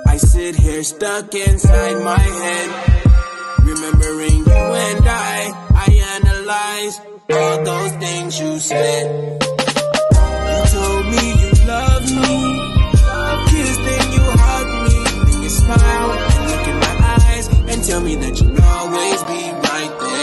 I sit here stuck inside my head, remembering you and I analyze all those things you said. You told me you loved me, you kissed and you hugged me, then you smile and look in my eyes and tell me that you'll always be right there.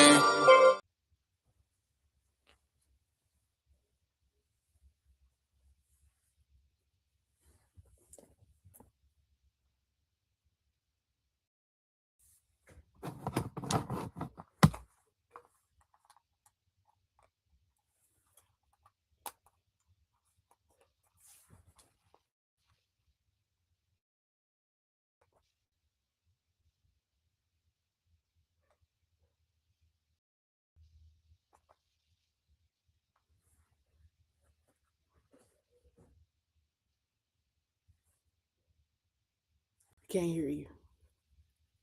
Can't hear you.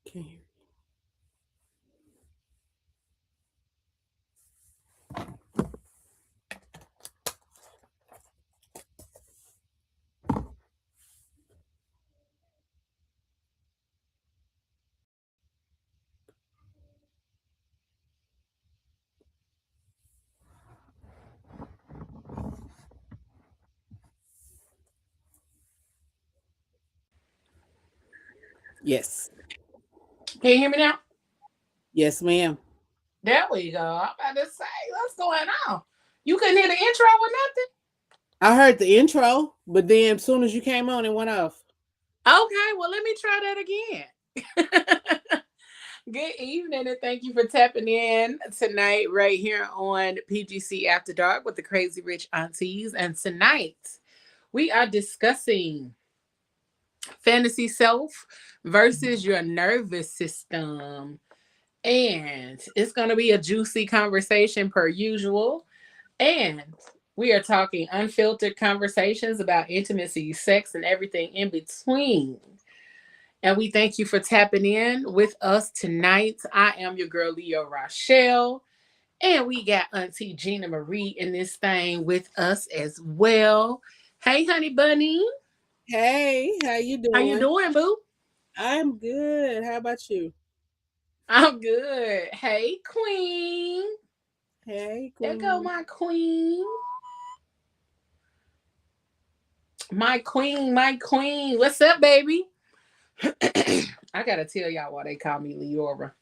Can't hear you. Yes. Can you hear me now? Yes, ma'am. There we go. I'm about to say, what's going on? You couldn't hear the intro or nothing? I heard the intro, but then as soon as you came on, it went off. Okay, well, let me try that again. Good evening, and thank you for tapping in tonight right here on PGC After Dark with the Crazy Rich Aunties. And tonight, we are discussing fantasy self versus your nervous system. And it's going to be a juicy conversation per usual. And we are talking unfiltered conversations about intimacy, sex, and everything in between. And we thank you for tapping in with us tonight. I am your girl, Leo Rochelle. And we got Auntie Gina Marie in this thing with us as well. Hey, honey bunny. Hey, how you doing? How you doing, boo? I'm good. How about you? I'm good. Hey, queen. Hey, There queen. go my queen. My queen, my queen. What's up, baby? I gotta tell y'all why they call me Leora.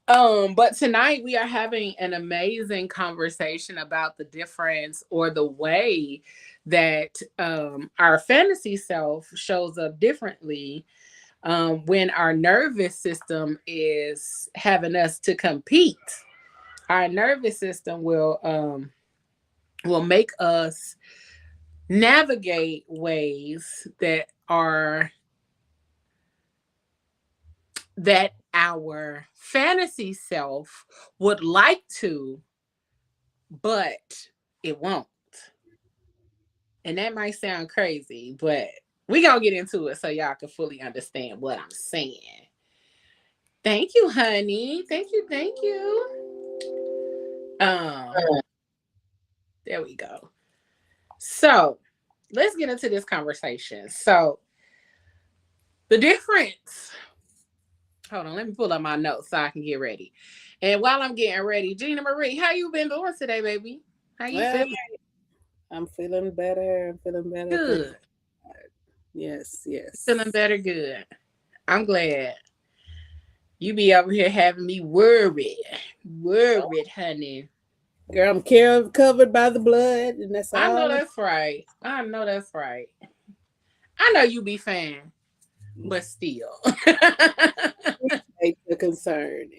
But tonight we are having an amazing conversation about the difference or the way that our fantasy self shows up differently when our nervous system is having us to compete. Our nervous system will make us navigate ways that our fantasy self would like to, but it won't. And that might sound crazy, but we gonna get into it so y'all can fully understand what I'm saying. Thank you, honey. Thank you, thank you. There we go. So let's get into this conversation. So the difference. Hold on, let me pull up my notes so I can get ready. And while I'm getting ready, Gina Marie, how you been doing today, baby? How you feeling? I'm feeling better. I'm feeling better. Good. Yes. Feeling better, good. I'm glad. You be over here having me worried. Worried, honey. Girl, I'm covered by the blood, and that's all. I know that's right. I know you be fine, but still. Take the concern.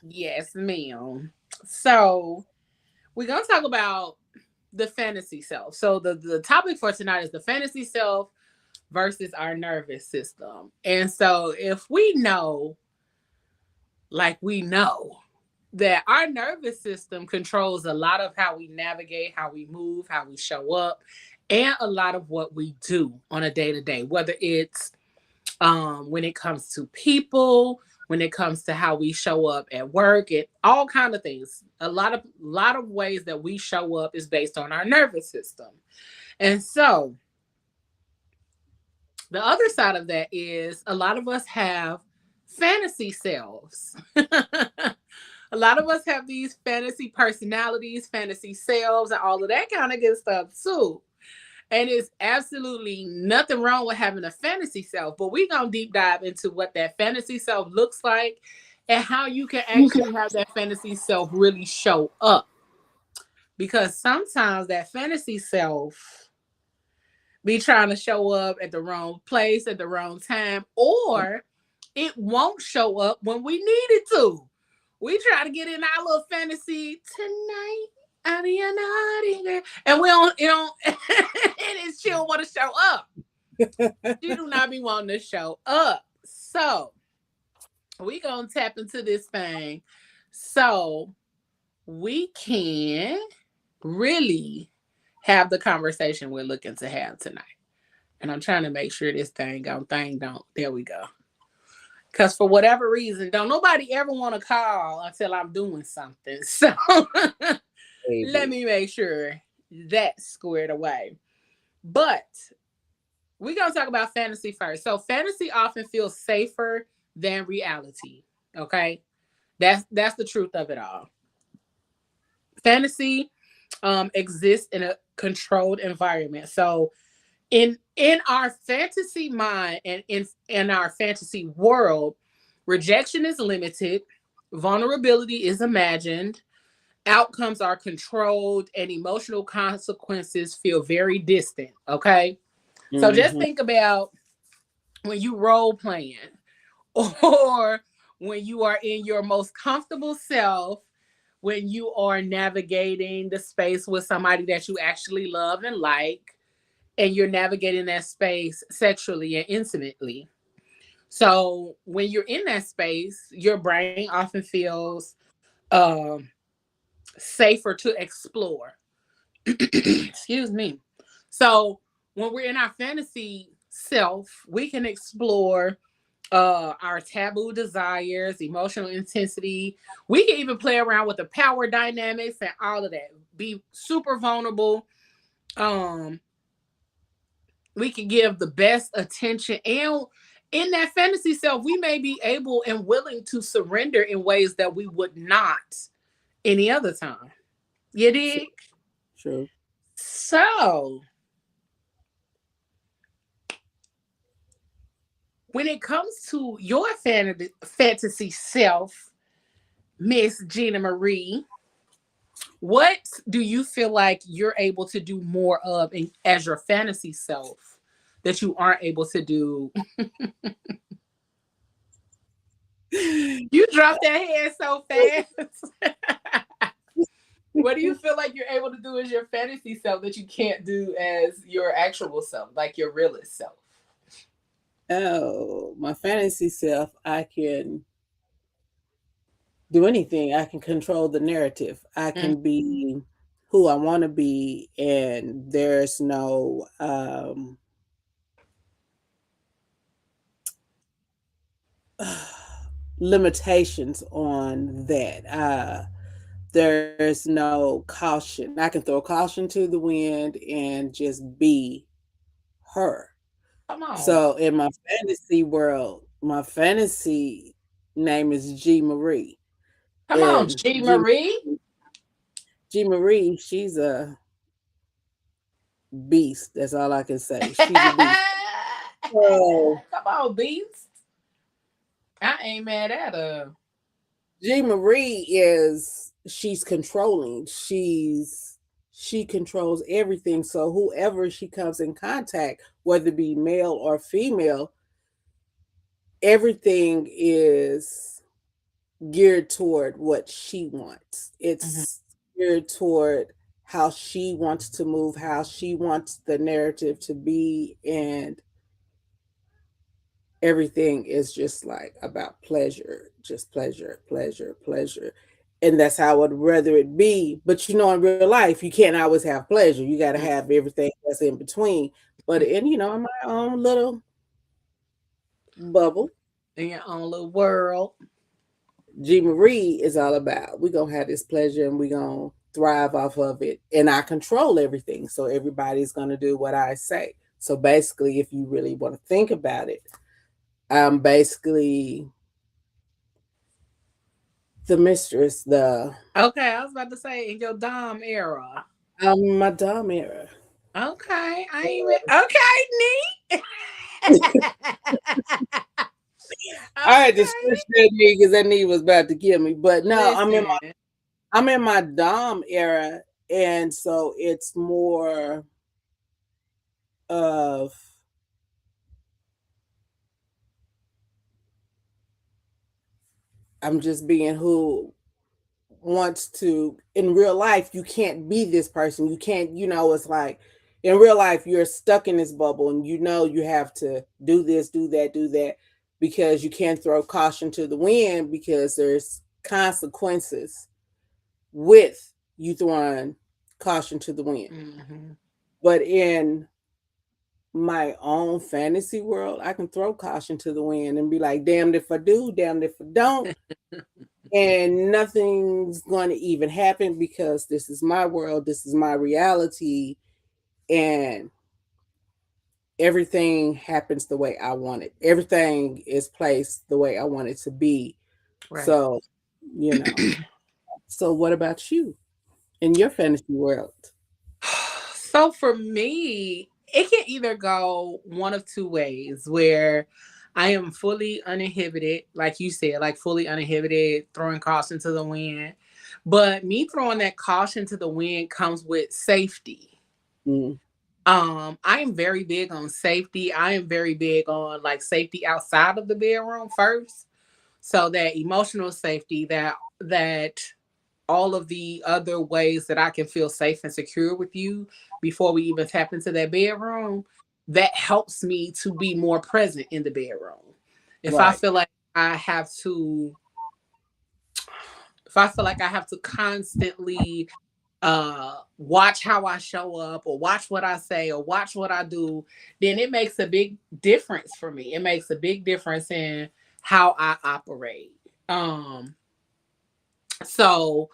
Yes, ma'am. So we're gonna talk about the fantasy self. So the topic for tonight is the fantasy self versus our nervous system. And so if we know, like we know, that our nervous system controls a lot of how we navigate, how we move, how we show up, and a lot of what we do on a day-to-day, whether it's when it comes to people, when it comes to how we show up at work and all kind of things. A lot of ways that we show up is based on our nervous system. And so the other side of that is a lot of us have fantasy selves. A lot of us have these fantasy personalities, fantasy selves, and all of that kind of good stuff too. And it's absolutely nothing wrong with having a fantasy self, but we're going to deep dive into what that fantasy self looks like and how you can actually have that fantasy self really show up. Because sometimes that fantasy self be trying to show up at the wrong place at the wrong time, or it won't show up when we need it to. We try to get in our little fantasy tonight. And we don't, and it's she don't want to show up. She do not be wanting to show up. So we gonna tap into this thing so we can really have the conversation we're looking to have tonight. And I'm trying to make sure this thing don't. There we go. Because for whatever reason, don't nobody ever want to call until I'm doing something. So let me make sure that's squared away. But we're going to talk about fantasy first. So fantasy often feels safer than reality. Okay? That's the truth of it all. Fantasy exists in a controlled environment. So in our fantasy mind and in our fantasy world, rejection is limited, vulnerability is imagined, outcomes are controlled, and emotional consequences feel very distant. Okay. Mm-hmm. So just think about when you role playing or when you are in your most comfortable self, when you are navigating the space with somebody that you actually love and like, and you're navigating that space sexually and intimately. So when you're in that space, your brain often feels safer to explore. Excuse me. So when we're in our fantasy self, we can explore our taboo desires, emotional intensity. We can even play around with the power dynamics and all of that. Be super vulnerable. We can give the best attention, and in that fantasy self, we may be able and willing to surrender in ways that we would not any other time. You dig? True. So when it comes to your fantasy self, Miss Gina Marie, what do you feel like you're able to do more of as your fantasy self that you aren't able to do? You dropped that head so fast. What do you feel like you're able to do as your fantasy self that you can't do as your actual self, like your realist self? Oh, my fantasy self, I can do anything. I can control the narrative. I can be who I want to be, and there's no limitations on that. There's no caution. I can throw caution to the wind and just be her. Come on. So in my fantasy world, my fantasy name is G Marie. Come on, G Marie. G Marie, she's a beast. That's all I can say. She's a beast. So, come on, beast. I ain't mad at her. G Marie she's controlling. She controls everything. So whoever she comes in contact, whether it be male or female, everything is geared toward what she wants. It's geared toward how she wants to move, how she wants the narrative to be, and everything is just like about pleasure, just pleasure, pleasure, pleasure. And that's how I would rather it be. But in real life, you can't always have pleasure. You got to have everything that's in between. But in my own little bubble, in your own little world. G Marie is all about we're gonna have this pleasure and we're gonna thrive off of it. And I control everything. So everybody's gonna do what I say. So basically, if you really want to think about it, I'm basically the mistress, the Okay, I was about to say in your Dom era. I'm my dumb era. Okay, I ain't even okay, neat. I had to Okay. switch that knee because that knee was about to kill me. But no, Listen. I'm in my Dom era, and so it's more of I'm just being who wants to in real life. You can't be this person. You can't, it's like in real life you're stuck in this bubble and you have to do this, do that because you can't throw caution to the wind because there's consequences with you throwing caution to the wind. Mm-hmm. But in my own fantasy world, I can throw caution to the wind and be like, damned if I do, damned if I don't. And nothing's going to even happen because this is my world, this is my reality, and everything happens the way I want it. Everything is placed the way I want it to be. Right. So, you know. So, what about you in your fantasy world? So for me, it can either go one of two ways where I am fully uninhibited, like you said, like fully uninhibited, throwing caution to the wind. But me throwing that caution to the wind comes with safety. Mm. I am very big on safety. I am very big on like safety outside of the bedroom first. So that emotional safety, that all of the other ways that I can feel safe and secure with you before we even tap into that bedroom, that helps me to be more present in the bedroom. If I Right. feel like I have to, if I feel like I have to constantly watch how I show up or watch what I say or watch what I do, then it makes a big difference for me. It makes a big difference in how I operate. So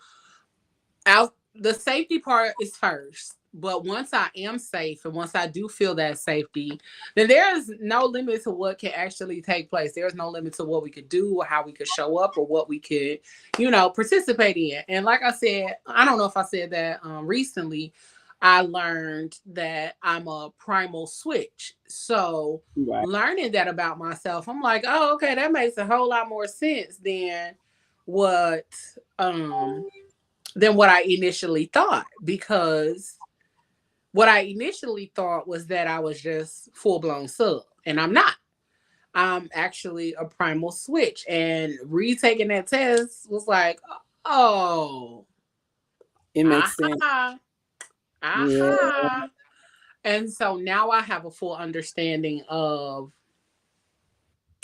out the safety part is first, but once I am safe and once I do feel that safety, then there is no limit to what can actually take place. There's no limit to what we could do or how we could show up or what we could, participate in. And like I said, I don't know if I said that recently, I learned that I'm a primal switch. So Right. learning that about myself, I'm like, oh, okay, that makes a whole lot more sense what um than what I initially thought, because what I initially thought was that I was just full blown sub, and I'm not. I'm actually a primal switch, and retaking that test was like, oh, It makes sense. aha, Yeah. aha. And so now I have a full understanding of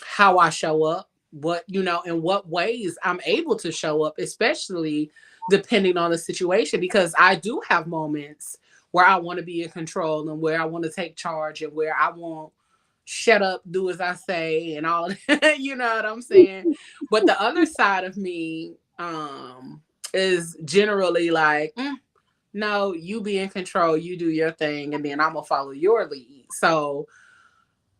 how I show up, in what ways I'm able to show up, especially depending on the situation, because I do have moments where I want to be in control and where I want to take charge and where I won't shut up, do as I say, and all that. You know what I'm saying? But the other side of me is generally like, no, you be in control, you do your thing, and then I'm gonna follow your lead. So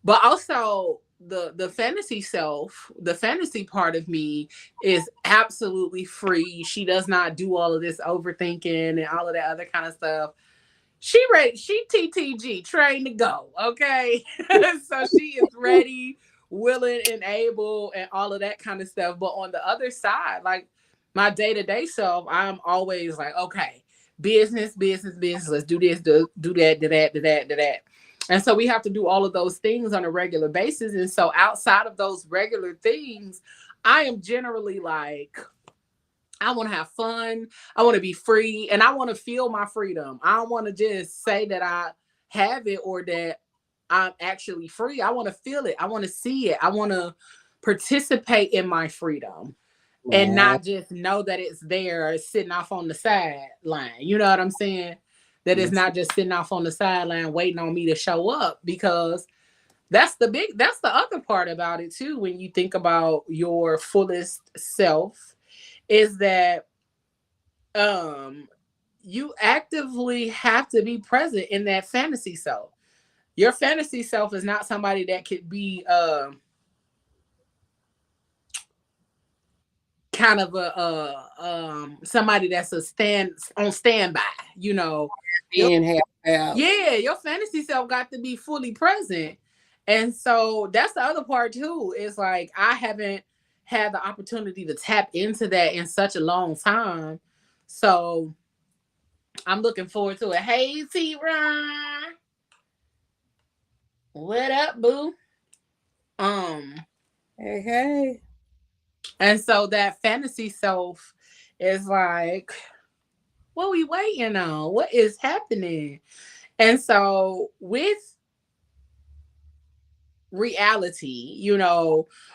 but also the fantasy part of me is absolutely free. She does not do all of this overthinking and all of that other kind of stuff. She ready, she TTG, trained to go, okay? So she is ready, willing and able and all of that kind of stuff. But on the other side, like my day-to-day self, I'm always like, okay, business, business, business. Let's do this, do that, do that, do that, do that. And so we have to do all of those things on a regular basis. And so outside of those regular things, I am generally like, I want to have fun. I want to be free and I want to feel my freedom. I don't want to just say that I have it or that I'm actually free. I want to feel it. I want to see it. I want to participate in my freedom and Right. not just know that it's there sitting off on the sideline. You know what I'm saying? That it's Yes. not just sitting off on the sideline waiting on me to show up, because that's the other part about it too when you think about your fullest self is that um you actively have to be present in that fantasy self. Your fantasy self is not somebody that could be kind of somebody that's a standby, you know. Your And half out. Yeah, your fantasy self got to be fully present. And so that's the other part too. Is like I haven't had the opportunity to tap into that in such a long time. So I'm looking forward to it. Hey T Ron. What up, boo? Um, Hey, hey. and so that fantasy self is like, what we waiting on? What is happening? And so with reality,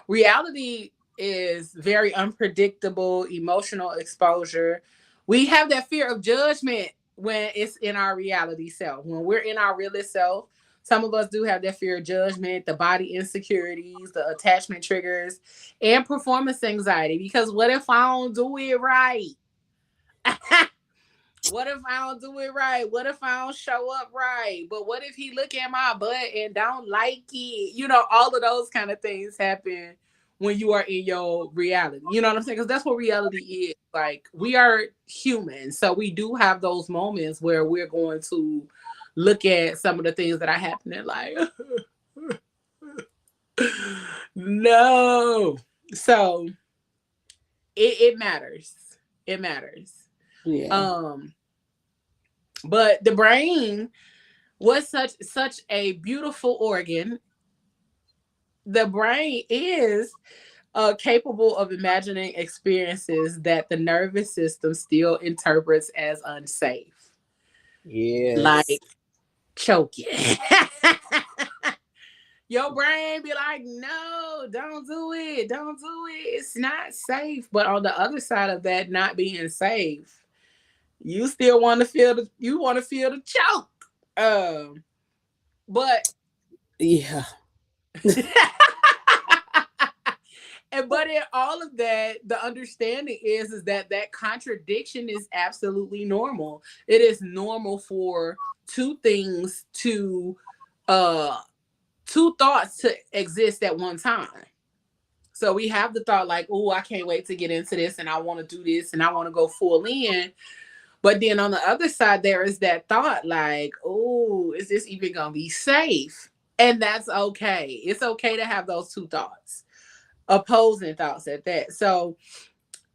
reality is very unpredictable, emotional exposure. We have that fear of judgment when it's in our reality self. When we're in our realist self, some of us do have that fear of judgment, the body insecurities, the attachment triggers, and performance anxiety. Because what if I don't do it right? What if I don't do it right? What if I don't show up right? But what if he look at my butt and don't like it? All of those kind of things happen when you are in your reality. You know what I'm saying? Because that's what reality is. Like we are human, so we do have those moments where we're going to look at some of the things that are happening. Like, no. So it matters. It matters. Yeah. Um, but the brain was such a beautiful organ. The brain is capable of imagining experiences that the nervous system still interprets as unsafe, Yes. like choking. Your brain be like, no, don't do it, don't do it, it's not safe. But on the other side of that not being safe, you still want to feel the choke. But Yeah. and but in all of that, the understanding is that that contradiction is absolutely normal. It is normal for two things to uh two thoughts to exist at one time. So we have the thought like, oh, I can't wait to get into this and I want to do this and I want to go full in. But then on the other side, there is that thought like, oh, is this even gonna be safe? And that's okay. It's okay to have those two thoughts, opposing thoughts at that. So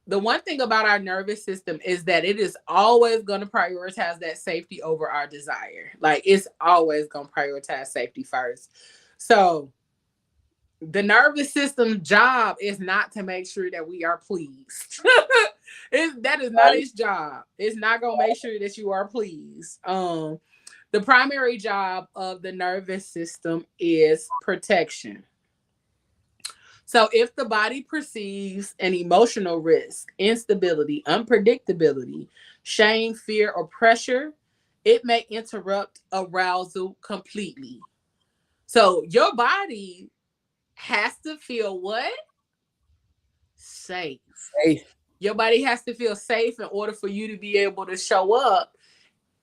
the one thing about our nervous system is that it is always going to prioritize that safety over our desire. Like it's always going to prioritize safety first. So the nervous system's job is not to make sure that we are pleased. That is not its job. It's not going to make sure that you are pleased. The primary job of the nervous system is protection. So if the body perceives an emotional risk, instability, unpredictability, shame, fear, or pressure, it may interrupt arousal completely. So your body has to feel what? Safe. Safe. Your body has to feel safe in order for you to be able to show up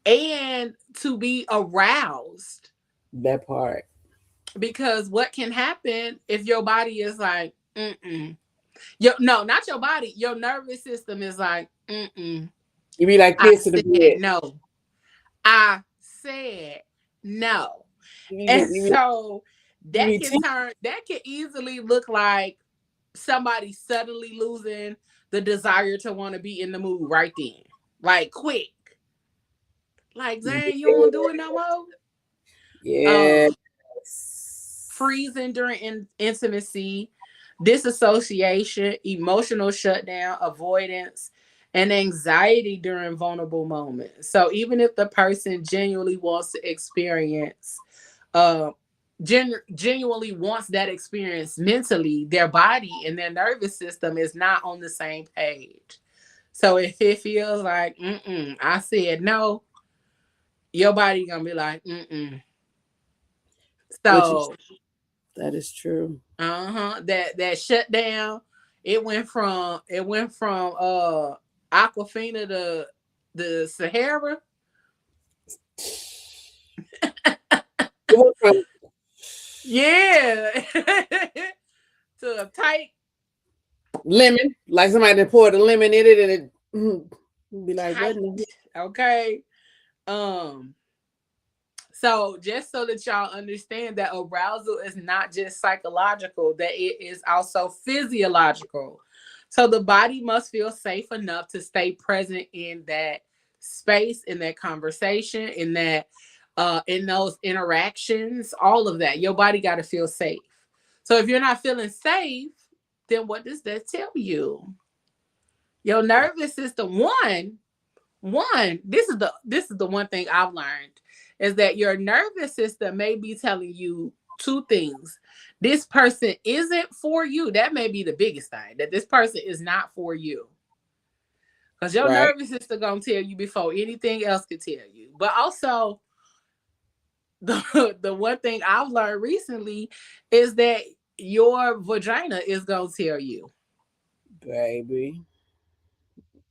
and to be aroused. That part. Because what can happen if your body is like, mm-mm. No, not your body. Your nervous system is like, mm-mm. You be like I this in the said bed. no. I said no. And You so be teeth. that can easily look like somebody suddenly losing the desire to want to be in the mood right then. Like quick. Like, dang, you don't do it no more. Yeah. Um, freezing during intimacy, disassociation, emotional shutdown, avoidance, and anxiety during vulnerable moments. So even if the person genuinely wants to experience, uh, genuinely wants that experience mentally, their body and their nervous system is not on the same page. So if it feels like, I said no, your body gonna be like, What you So That is true. That shut down. It went from Aquafina to the Sahara. It went from Yeah. To a tight lemon, like somebody that poured a lemon in it, and it be like, what? tight. Okay. Um So just so that y'all understand that arousal is not just psychological, that it is also physiological. So the body must feel safe enough to stay present in that space, in that conversation, in those interactions, all of that. Your body got to feel safe. So if you're not feeling safe, then what does that tell you? Your nervous system, this is the one thing I've learned is that your nervous system may be telling you two things. This person isn't for you. That may be the biggest thing, that this person is not for you. Because your Right. nervous system gonna tell you before anything else could tell you. But also the one thing I've learned recently is that your vagina is gonna tell you. Baby.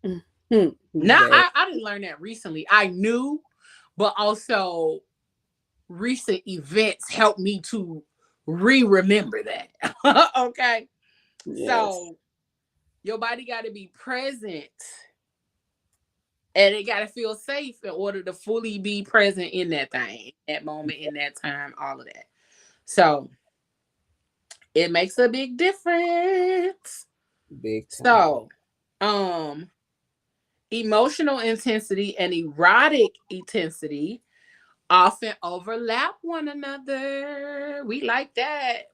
Now Baby. I didn't learn that recently. I knew, but also recent events help me to remember that. Okay. Yes. So your body got to be present and it got to feel safe in order to fully be present in that thing, that moment, in that time, all of that. So it makes a big difference. Big time. So, um, emotional intensity and erotic intensity often overlap one another. We like that.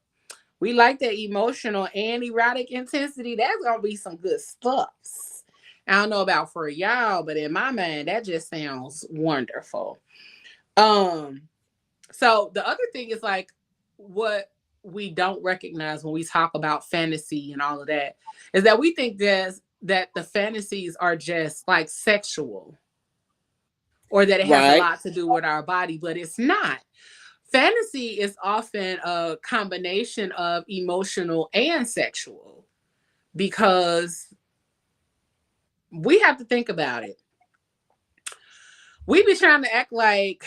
We like that emotional and erotic intensity. That's gonna be some good stuff. I don't know about for y'all, but in my mind, that just sounds wonderful. Um, so the other thing is like what we don't recognize when we talk about fantasy and all of that is that we think that the fantasies are just like sexual or that it has a Right. lot to do with our body, but it's not. Fantasy is often a combination of emotional and sexual because we have to think about it. We be trying to act like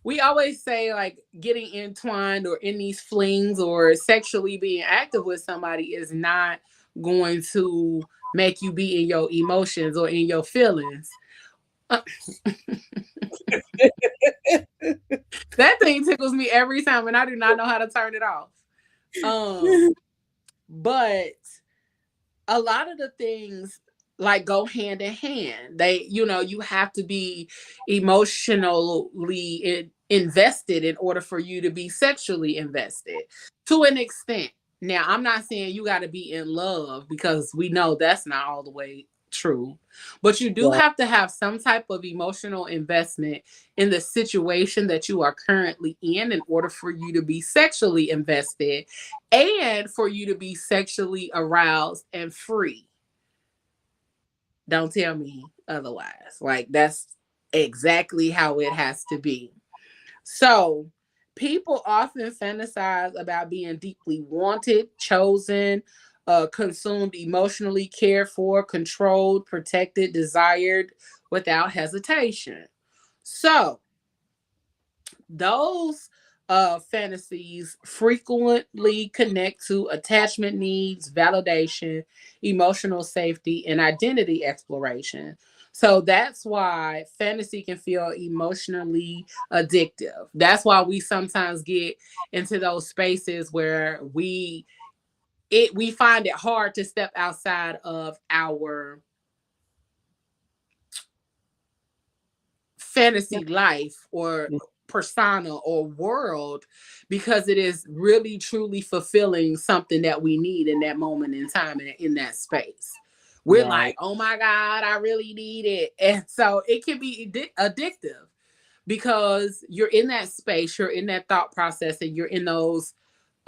we always say like getting entwined or in these flings or sexually being active with somebody is not going to make you be in your emotions or in your feelings. That thing tickles me every time and I do not know how to turn it off. Um but a lot of the things like go hand in hand. You have to be emotionally invested in order for you to be sexually invested to an extent. Now, I'm not saying you got to be in love because we know that's not all the way true. But you do Right. have to have some type of emotional investment in the situation that you are currently in order for you to be sexually invested and for you to be sexually aroused and free. Don't tell me otherwise. Like that's exactly how it has to be. So, people often fantasize about being deeply wanted, chosen, consumed emotionally, cared for, controlled, protected, desired without hesitation. So, those fantasies frequently connect to attachment needs, validation, emotional safety, and identity exploration. So that's why fantasy can feel emotionally addictive. That's why we sometimes get into those spaces where we find it hard to step outside of our fantasy life or persona or world because it is really truly fulfilling something that we need in that moment in time and in that space. We're like, Right. oh my God, I really need it. And so it can be addictive because you're in that space, you're in that thought process, and you're in those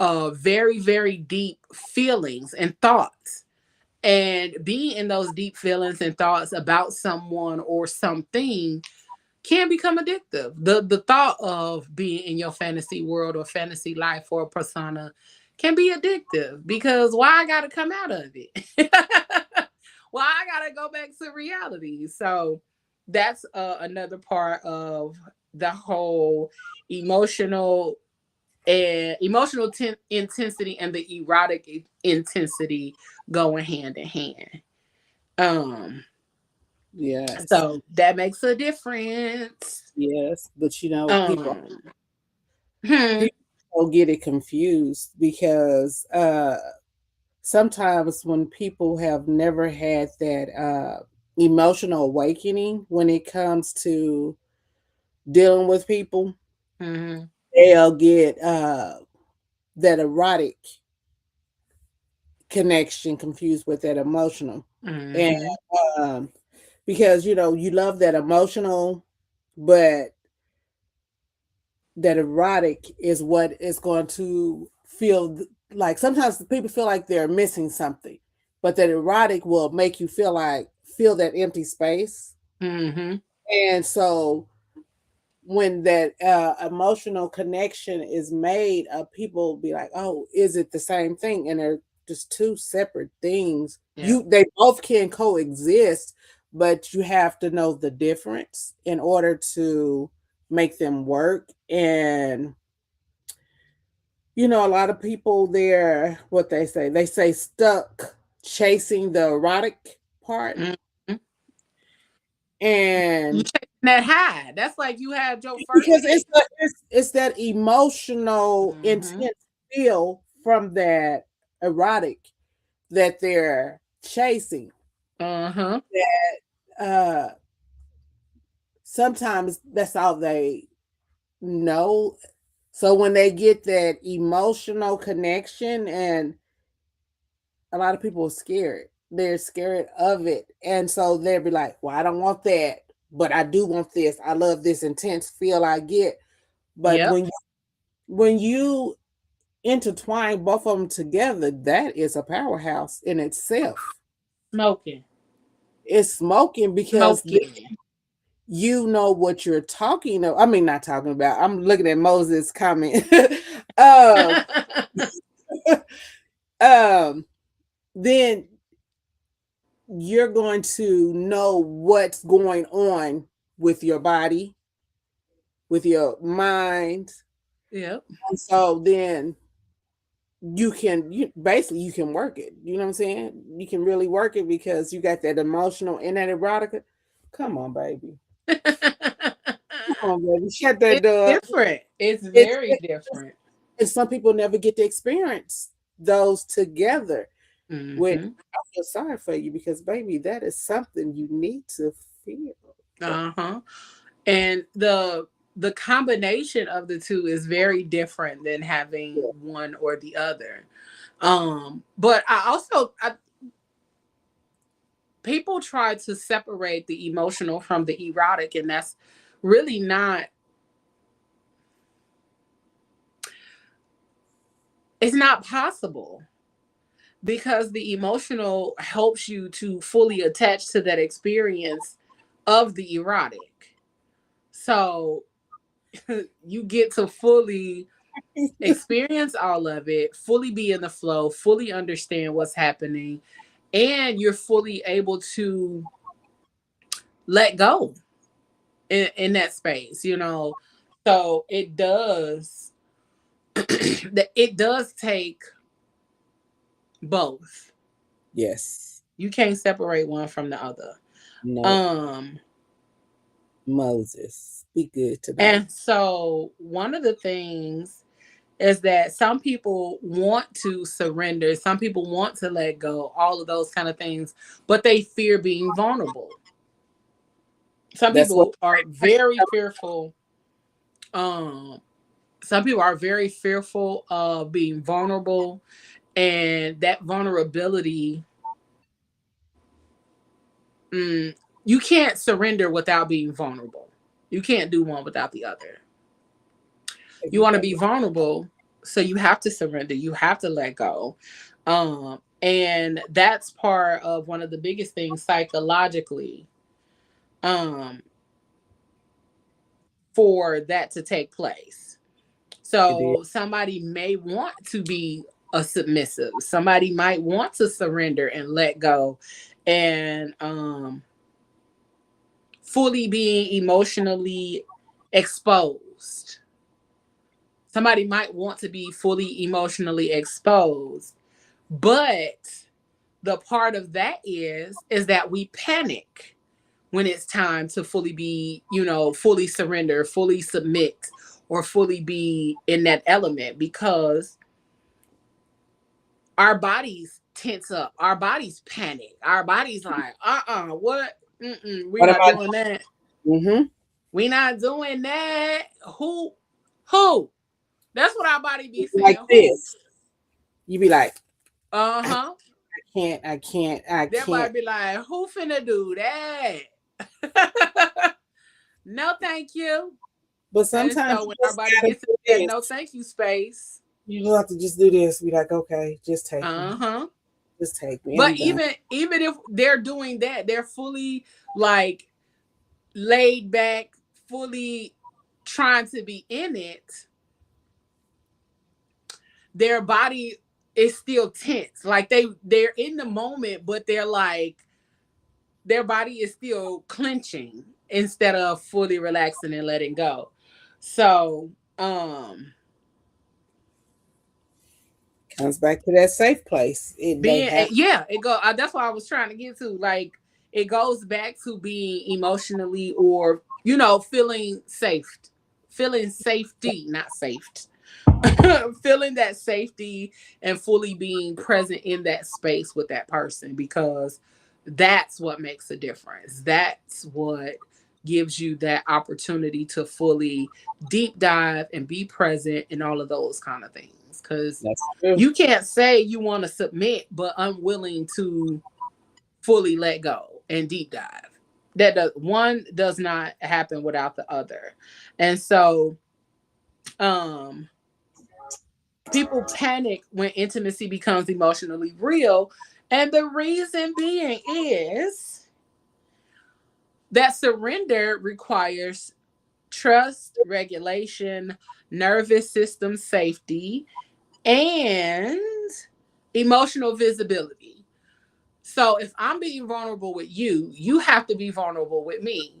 very, very deep feelings and thoughts. And being in those deep feelings and thoughts about someone or something can become addictive. The thought of being in your fantasy world or fantasy life or persona can be addictive because why I gotta come out of it? Why I gotta go back to reality? So that's another part of the whole emotional and intensity and the erotic intensity going hand in hand. Um, Yes. so that makes a difference. Yes. But people Um, hmm, people get it confused because sometimes when people have never had that emotional awakening when it comes to dealing with people, hmm, they'll get that erotic connection confused with that emotional. And hmm, um, because you love that emotional, but that erotic is what is going to feel like sometimes people feel like they're missing something, but that erotic will make you feel that empty space. hmm. And so when that emotional connection is made, people be like, "Oh, is it the same thing?" And they're just two separate things. Yeah. They both can coexist, but you have to know the difference in order to make them work. And a lot of people, they're what they say stuck chasing the erotic part, Hmm. You and chasing that high. That's like you had your first because hit. it's that emotional Hmm. intense feel from that erotic that they're chasing. Uh-huh. That sometimes that's all they know. So when they get that emotional connection, and a lot of people are scared, they're scared of it, and so they'll be like, "Well, I don't want that, but I do want this. I love this intense feel I get." But Yep. when you intertwine both of them together, that is a powerhouse in itself. Smoking. It's smoking because Smoking. you know what you're talking about. I mean, not talking about. I'm looking at Moses' comment. um, um, then you're going to know what's going on with your body, with your mind, Yep. and so then you can work it. You know what I'm saying? You can really work it because you got that emotional and that erotica. Come on, baby. Come on, baby. Shut that It's door. different. It's It's, very it's different. and some people never get to experience those together. Which Hmm. I feel sorry for you because, baby, that is something you need to feel. Uh-huh. And the combination of the two is very different than having Yeah. one or the other. But people try to separate the emotional from the erotic, and that's really not, it's not possible because the emotional helps you to fully attach to that experience of the erotic. So you get to fully experience all of it, fully be in the flow, fully understand what's happening, and you're fully able to let go in that space, you know. So it does it does take both. Yes. You can't separate one from the other. No. Um Moses. Be good tonight. and so one of the things is that some people want to surrender, some people want to let go, all of those kind of things, but they fear being vulnerable. Some That's what people are very fearful. Um, some people are very fearful of being vulnerable, and that vulnerability, mm, you can't surrender without being vulnerable. You can't do one without the other. You you want to got be me. vulnerable, so you have to surrender. You have to let go. And that's part of one of the biggest things psychologically. Um, for that to take place. So somebody may want to be a submissive. Somebody might want to surrender and let go and fully being emotionally exposed. Somebody might want to be fully emotionally exposed. But the part of that is that we panic when it's time to fully be, fully surrender, fully submit, or fully be in that element, because our bodies tense up, our bodies panic, our bodies like, what? We not doing that. Mm-hmm. We not doing that. Who? That's what our body be saying. Like Who? this. You be like, Uh-huh. I can't. That might be like, who finna do that? No, thank you. But And sometimes so when our body gets in that no thank you space, you just have to just do this. Be like, okay, just take me. uh-huh. Just take me. But even if they're doing that, they're fully like laid back, fully trying to be in it, their body is still tense. Like they're in the moment, but they're like, their body is still clenching instead of fully relaxing and letting go. So comes back to that safe place. it go. That's what I was trying to get to. Like, it goes back to being emotionally, or feeling safe, feeling safety, not safe, feeling that safety and fully being present in that space with that person, because that's what makes a difference. That's what gives you that opportunity to fully deep dive and be present and all of those kind of things. Because you can't say you want to submit but unwilling to fully let go and deep dive. One does not happen without the other. And so people panic when intimacy becomes emotionally real, and the reason being is that surrender requires trust, regulation, nervous system safety, and emotional visibility. So if I'm being vulnerable with you, you have to be vulnerable with me.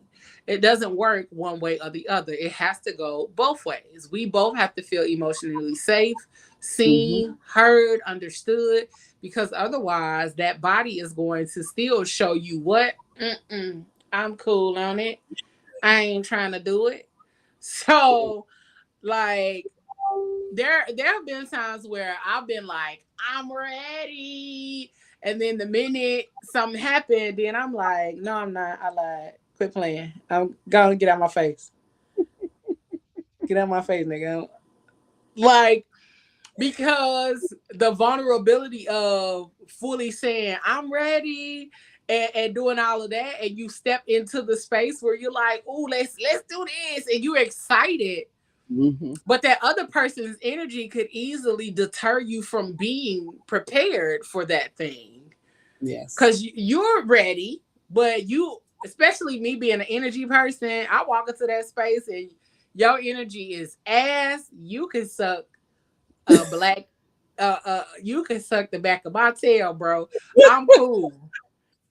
It doesn't work one way or the other. It has to go both ways. We both have to feel emotionally safe, seen, heard, understood, because otherwise that body is going to still show you what? I'm cool on it. I ain't trying to do it. So, like, there have been times where I've been like, I'm ready. And then the minute something happened, then I'm like, no, I'm not. I lied. Quit playing. I'm going to get out my face. Get out my face, nigga. Like, because the vulnerability of fully saying, I'm ready, and doing all of that, and you step into the space where you're like, oh, let's do this, and you're excited. But that other person's energy could easily deter you from being prepared for that thing. Yes. Because you're ready, but especially me being an energy person, I walk into that space and your energy is ass. You can suck a black, you can suck the back of my tail, bro. I'm cool.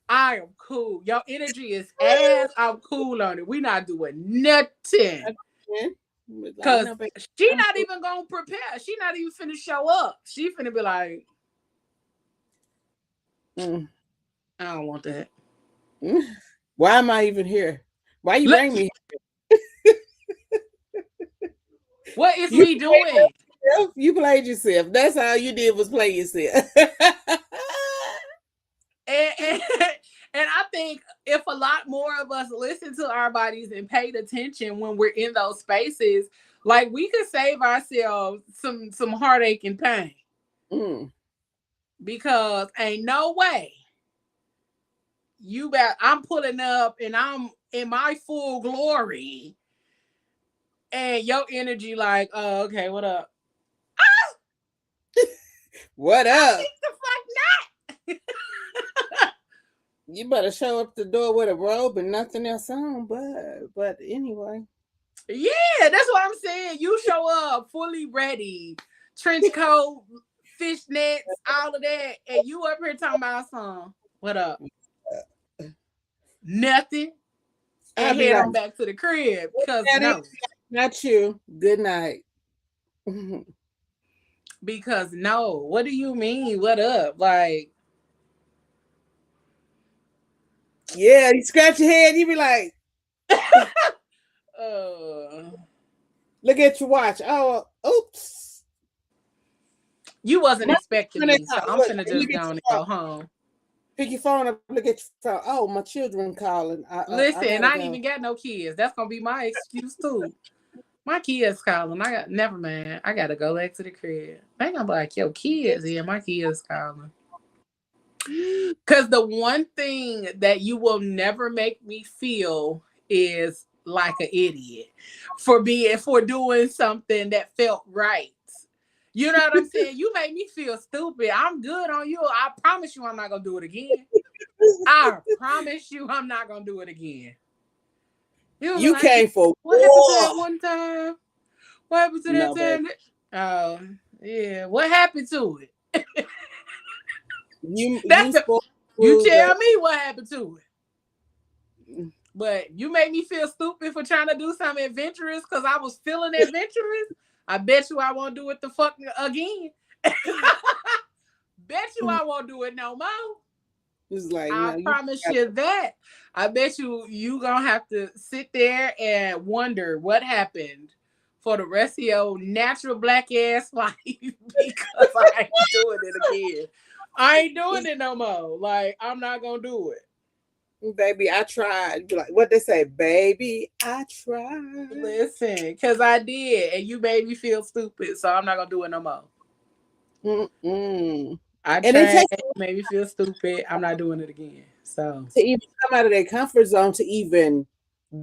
I am cool. Your energy is ass. I'm cool on it. We not doing nothing. Cause she not even gonna prepare. She not even finna show up. She finna be like, I don't want that. Why am I even here? Why you bring me here? What is me doing? You played yourself. That's all you did was play yourself. and I think if a lot more of us listen to our bodies and paid attention when we're in those spaces, like, we could save ourselves some heartache and pain. Because ain't no way I'm pulling up and I'm in my full glory, and your energy like, oh, okay, what up? What up? The fuck not. You better show up the door with a robe and nothing else on, but anyway. Yeah, that's what I'm saying. You show up fully ready, trench coat, fishnets, all of that, and you up here talking about some. What up? Nothing. I'll And be head like, on back to the crib. Cause Daddy, no. not you. Good night. Because no. What do you mean? What up? Like, Yeah, you scratch your head, you be like, uh look at your watch. Oh, oops. you wasn't My expecting children me, so call. I'm Look, finna look just at go on your and phone. go home. Pick your phone up. Look at your phone. Oh, my children calling. I Listen, gotta I ain't go. even got no kids. That's gonna be my excuse too. My kids calling. I got never mind. I gotta go back to the crib. They gonna be like, yo, kids, yeah, my kids calling. Cause the one thing that you will never make me feel is like an idiot for doing something that felt right. You know what I'm saying? You make me feel stupid. I'm good on you. I promise you I'm not gonna do it again. I promise you I'm not gonna do it again. You'll be You like, came for what happened to that war. one time? What happened to that No, baby. time? Oh, yeah. What happened to it? You That's the supposed you to tell me what happened to it. But you made me feel stupid for trying to do something adventurous because I was feeling adventurous. I bet you I won't do it the fuck again. Bet you I won't do it no more. it's like, I no, you promise got you that. I bet you gonna have to sit there and wonder what happened for the rest of your natural black ass life because I ain't doing it again. I ain't doing it no more. Like I'm not gonna do it. baby, I tried. Be like, what they say, baby, I tried. Listen, because I did, and you made me feel stupid, so I'm not gonna do it no more. Mm-mm. I And it tried, takes made me feel stupid. I'm not doing it again. So to even come out of their comfort zone to even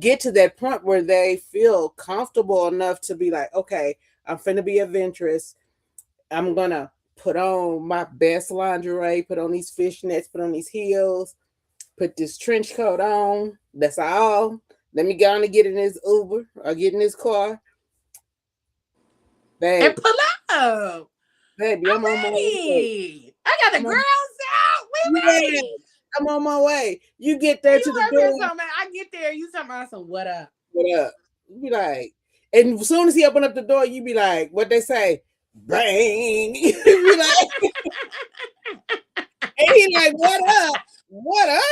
get to that point where they feel comfortable enough to be like, okay, I'm finna be adventurous. I'm gonna put on my best lingerie, put on these fishnets, put on these heels, put this trench coat on. That's all. Let me go on and get in this Uber or get in this car. and Babe, pull up. baby, I'm on my I'm way. ready. I got the I'm girls on, out. We yeah, ready. I'm on my way. You get And there you to the up here door. talking about, I get there, you talking about some what up? What up? You be like, and as soon as he open up the door, you be like, what they say? Bang. You be like, and he like, what up? What up?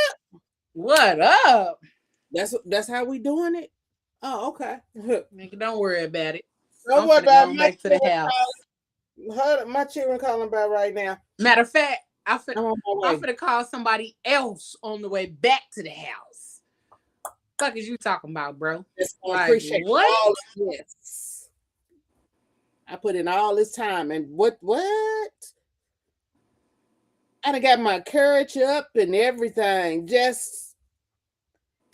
What up? That's how we doing it. Oh, okay. Nigga, don't worry about it. Don't I'm worry finna about go my back to the children house. calling. My children calling about right now. Matter of fact, I'm on my I'm way. finna call somebody else on the way back to the house. Fuck is you talking about, bro? Just gonna Like appreciate what? all of this. I put in all this time, and what? I done got my courage up and everything. Just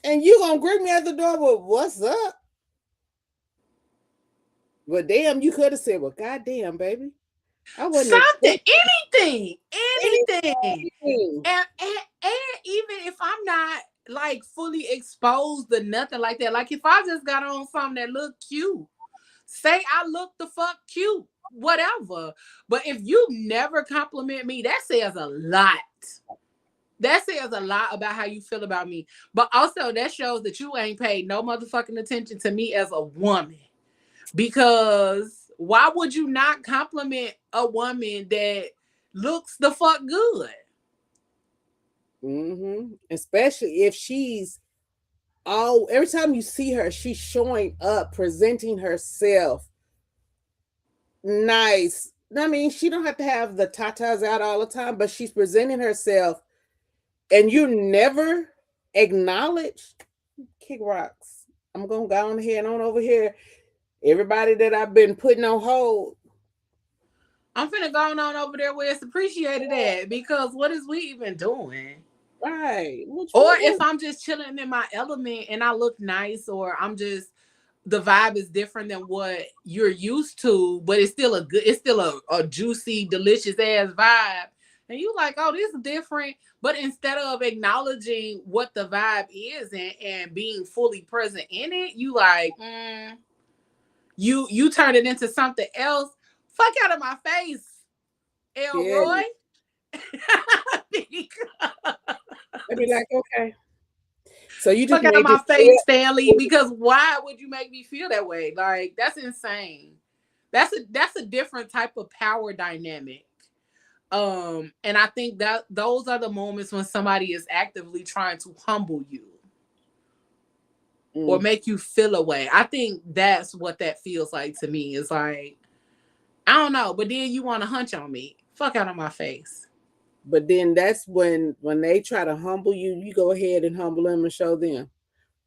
and you gonna greet me at the door with what's up? Well, damn, you could have said, well, goddamn, baby. I wasn't Something, expecting anything. anything. And even if I'm not like fully exposed to nothing like that, like if I just got on something that looked cute, say I look the fuck cute, whatever. But if you never compliment me, that says a lot. That says a lot about how you feel about me. But also that shows that you ain't paid no motherfucking attention to me as a woman. Because why would you not compliment a woman that looks the fuck good? Especially if she's all every time you see her, she's showing up, presenting herself nice. I mean, she don't have to have the tatas out all the time, but she's presenting herself, and you never acknowledge. Kick rocks. I'm gonna go on here and on over here. Everybody that I've been putting on hold. I'm finna go on over there where it's appreciated at because what is we even doing? Right. Or if I'm just chilling in my element and I look nice, or I'm just the vibe is different than what you're used to, but it's still a good, it's still a juicy, delicious ass vibe. And you like, oh, this is different. But instead of acknowledging what the vibe is and being fully present in it, you like, you turn it into something else. Fuck out of my face, Yeah. Elroy. I'd be like, okay. So you just Fuck out of made my this face, Stanley. Because why would you make me feel that way? Like, that's insane. That's a different type of power dynamic. And I think that those are the moments when somebody is actively trying to humble you or make you feel away. I think that's what that feels like to me. It's like, I don't know, but then you want to hunch on me. Fuck out of my face. But then that's when they try to humble you, you go ahead and humble them and show them,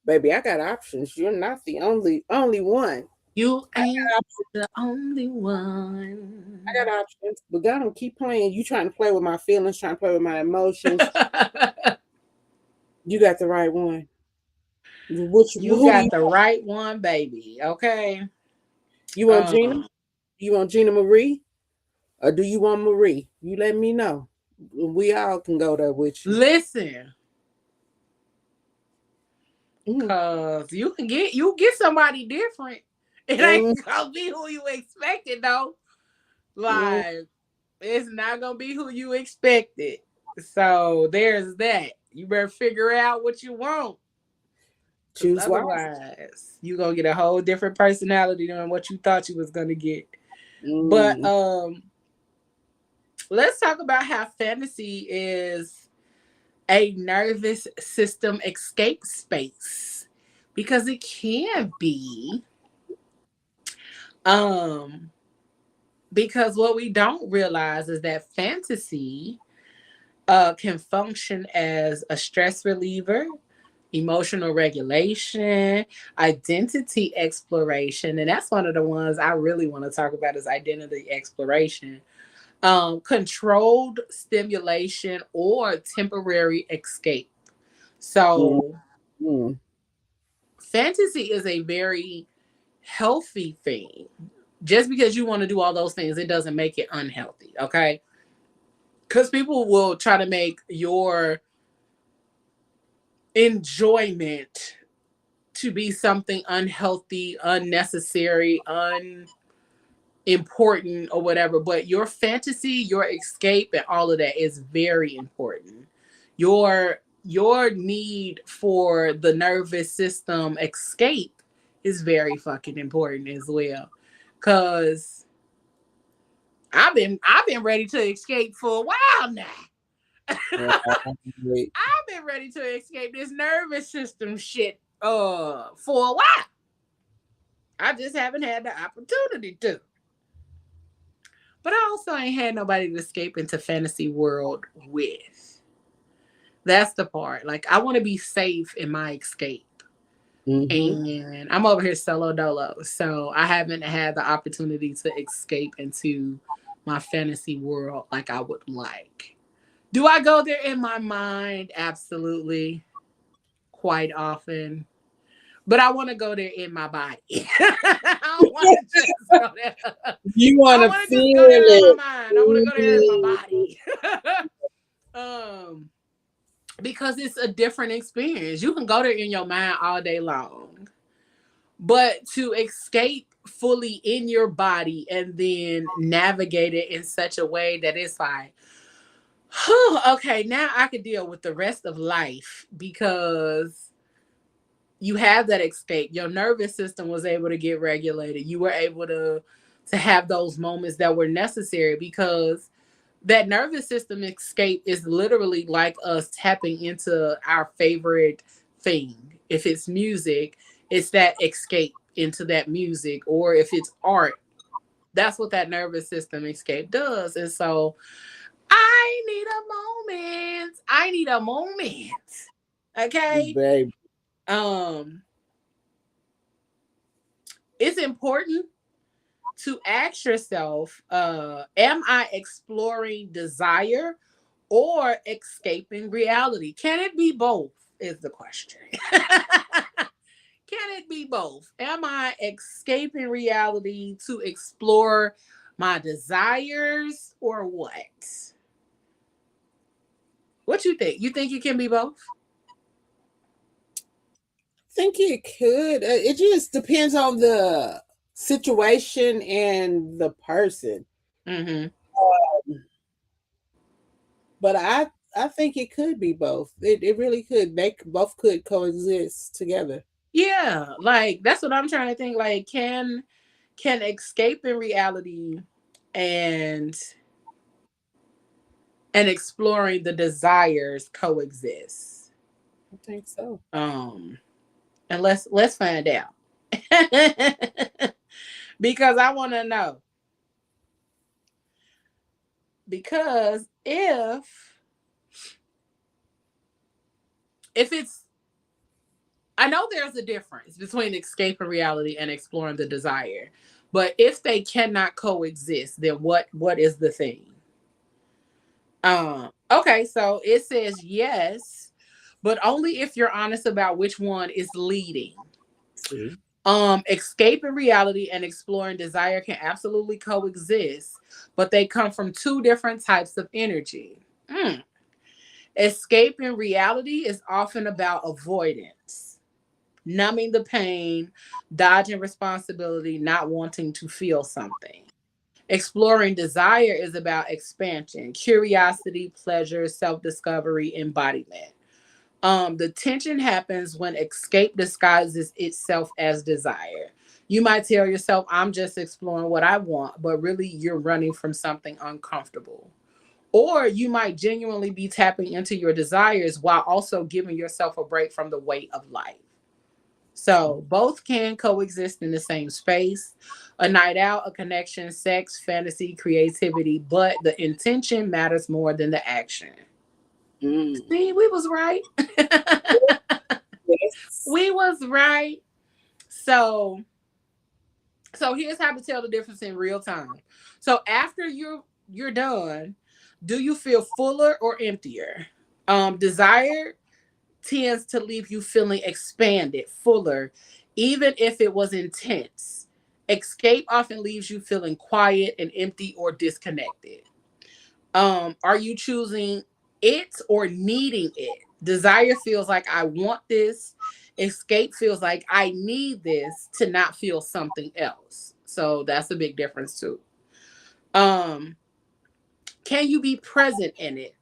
baby, I got options. You're not the only one. You I ain't got options. the only one. I got options. But God don't keep playing. You trying to play with my feelings, trying to play with my emotions. You got the right one. You Who do got you the want? right one, baby. Okay. You want Gina? You want Gina Marie? Or do you want Marie? You let me know. We all can go there with you. Listen, cause you get somebody different. It ain't gonna be who you expected though. Like, it's not gonna be who you expected. So there's that. You better figure out what you want. Cause Choose wisely. otherwise, you gonna get a whole different personality than what you thought you was gonna get. But Mm. let's talk about how fantasy is a nervous system escape space. Because it can be. Um, because what we don't realize is that fantasy can function as a stress reliever, emotional regulation, identity exploration, and that's one of the ones I really want to talk about is identity exploration, controlled stimulation, or temporary escape. So, Mm. fantasy is a very healthy thing. Just because you want to do all those things, it doesn't make it unhealthy, okay? Because people will try to make your enjoyment to be something unhealthy, unnecessary, unimportant, or whatever. But your fantasy, your escape, and all of that is very important. Your need for the nervous system escape is very fucking important as well. Cause I've been ready to escape for a while now. Right. I've been ready to escape this nervous system shit for a while. I just haven't had the opportunity to. But I also ain't had nobody to escape into fantasy world with. That's the part. Like, I want to be safe in my escape. And I'm over here solo dolo. So I haven't had the opportunity to escape into my fantasy world like I would like. Do I go there in my mind? Absolutely. Quite often. But I want to go there in my body. I don't want to just go there. You I want don't to want to just feel go there in my it. mind. I want to go there in my body. Because it's a different experience. You can go there in your mind all day long. But to escape fully in your body and then navigate it in such a way that it's like, okay, now I can deal with the rest of life because you have that escape. Your nervous system was able to get regulated. You were able to have those moments that were necessary because that nervous system escape is literally like us tapping into our favorite thing. If it's music, it's that escape into that music, or if it's art, that's what that nervous system escape does. And so I need a moment. I need a moment. Okay. Baby. Um, it's important to ask yourself, am I exploring desire or escaping reality? Can it be both? Is the question. Can it be both? Am I escaping reality to explore my desires or what? What you think? You think it can be both? I think it could. It just depends on the situation and the person. Mm-hmm. But I think it could be both. It really could. They both could coexist together. Yeah, like that's what I'm trying to think. Like, can escaping reality and exploring the desires coexist? I think so. Um, and let's find out. Because I want to know. Because if it's, I know there's a difference between escaping reality and exploring the desire, but if they cannot coexist, then what is the thing? Okay, so it says yes, but only if you're honest about which one is leading. See. Escaping reality and exploring desire can absolutely coexist, but they come from two different types of energy. Mm. Escaping reality is often about avoidance, numbing the pain, dodging responsibility, not wanting to feel something. Exploring desire is about expansion, curiosity, pleasure, self discovery, embodiment. The tension happens when escape disguises itself as desire. You might tell yourself, I'm just exploring what I want, but really you're running from something uncomfortable. Or you might genuinely be tapping into your desires while also giving yourself a break from the weight of life. So both can coexist in the same space. A night out, a connection, sex, fantasy, creativity, but the intention matters more than the action. Mm. See, we was right. Yes. We was right. So here's how to tell the difference in real time. So after you're done, do you feel fuller or emptier? Desire tends to leave you feeling expanded, fuller, even if it was intense. Escape often leaves you feeling quiet and empty or disconnected. Are you choosing it or needing it? Desire feels like I want this. Escape feels like I need this to not feel something else. So that's a big difference too. Um, can you be present in it?